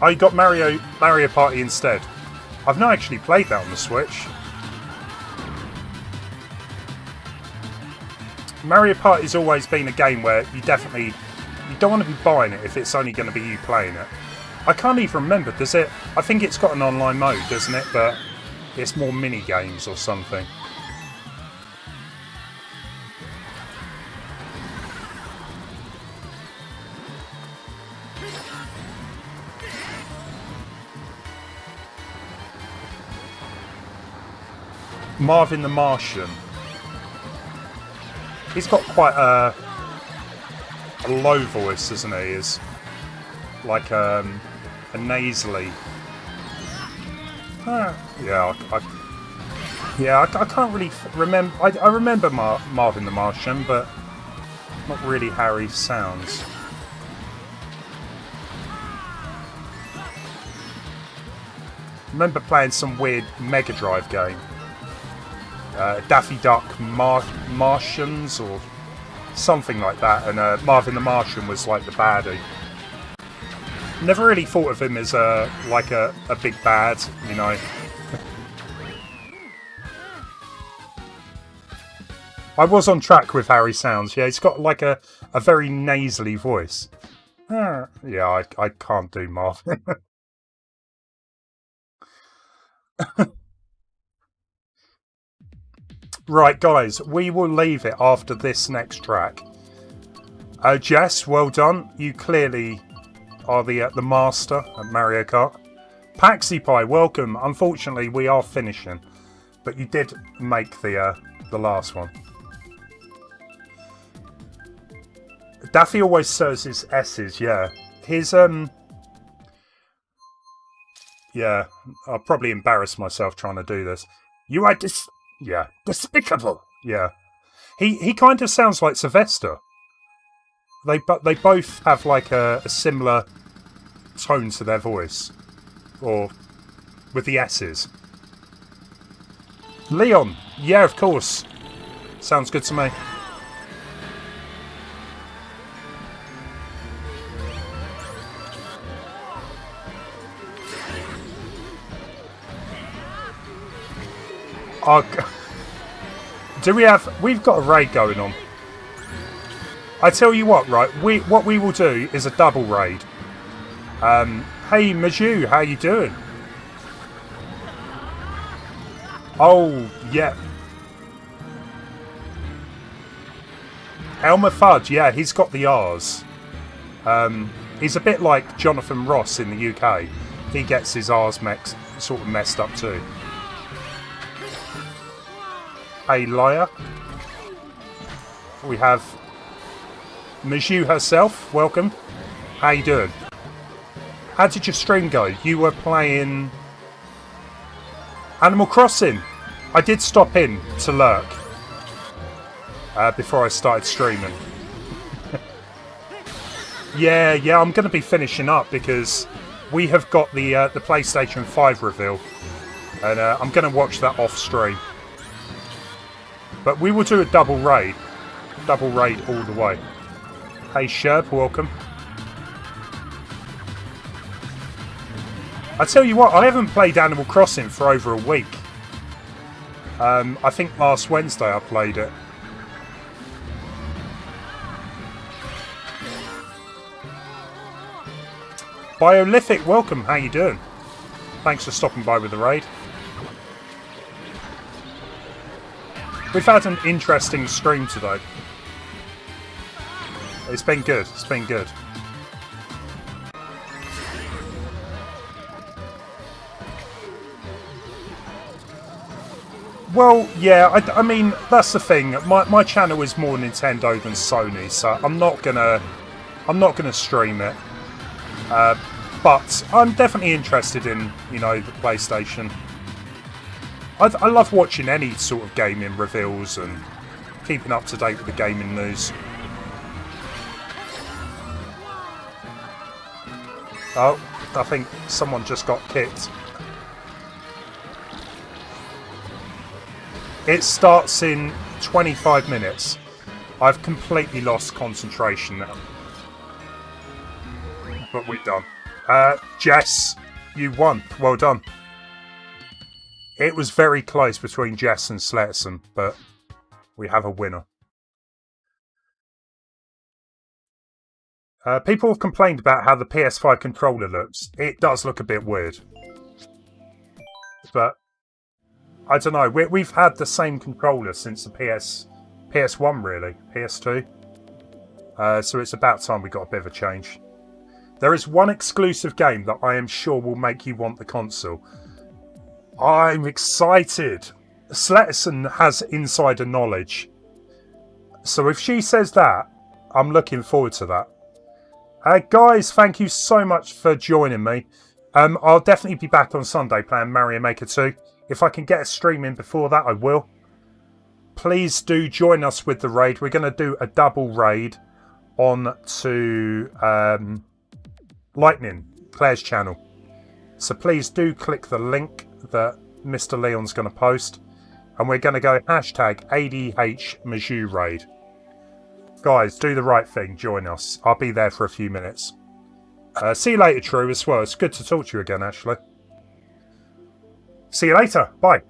Oh, you got Mario Party instead. I've not actually played that on the Switch. Mario Party's always been a game where you don't want to be buying it if it's only going to be you playing it. I can't even remember, does it? I think it's got an online mode, doesn't it? But it's more mini games or something. Marvin the Martian. He's got quite a low voice, isn't he? Is like a nasally. Yeah, I can't really remember. I remember Marvin the Martian, but not really how he sounds. Remember playing some weird Mega Drive game. Daffy Duck Martians or something like that, and Marvin the Martian was like the baddie. Never really thought of him as like a big bad, you know. I was on track with how he sounds. Yeah, he's got like a very nasally voice. Yeah, I can't do Marvin. Right, guys, we will leave it after this next track. Jess, well done. You clearly are the master at Mario Kart. Paxi Pie, welcome. Unfortunately, we are finishing, but you did make the last one. Daffy always says his S's, yeah. His yeah, I'll probably embarrass myself trying to do this. You are despicable. Yeah, he kind of sounds like Sylvester. They both have like a similar tone to their voice, or with the S's. Leon, yeah, of course. Sounds good to me. We've got a raid going on. I tell you what, right? What we will do is a double raid. Hey Maju, how you doing? Oh yeah. Elmer Fudd, yeah, he's got the R's. He's a bit like Jonathan Ross in the UK. He gets his R's sort of messed up too. Hey liar. We have Maju herself, welcome. How you doing? How did your stream go? You were playing Animal Crossing. I did stop in to lurk before I started streaming. yeah, I'm going to be finishing up because we have got the PlayStation 5 reveal, and I'm going to watch that off stream. But we will do a double raid all the way. Hey Sherb, welcome. I tell you what, I haven't played Animal Crossing for over a week. I think last Wednesday I played it. Biolithic, welcome, how you doing? Thanks for stopping by with the raid. We've had an interesting stream today. It's been good, it's been good. Well, yeah, I mean, that's the thing. My channel is more Nintendo than Sony, so I'm not gonna stream it. But I'm definitely interested in, you know, the PlayStation. I love watching any sort of gaming reveals and keeping up to date with the gaming news. Oh, I think someone just got kicked. It starts in 25 minutes. I've completely lost concentration now. But we're done. Jess, you won. Well done. It was very close between Jess and Sletterson, but we have a winner. People have complained about how the PS5 controller looks. It does look a bit weird. But I don't know. We've had the same controller since the PS1, really. PS2. So it's about time we got a bit of a change. There is one exclusive game that I am sure will make you want the console. I'm excited. Sletterson has insider knowledge. So if she says that, I'm looking forward to that. Guys, thank you so much for joining me. I'll definitely be back on Sunday playing Mario Maker 2. If I can get a stream in before that, I will. Please do join us with the raid. We're going to do a double raid on to Lightning, Claire's channel. So please do click the link that Mr. Leon's going to post. And we're going to go hashtag ADHMajou raid. Guys, do the right thing. Join us. I'll be there for a few minutes. See you later, True, as well. It's good to talk to you again, Ashley. See you later. Bye.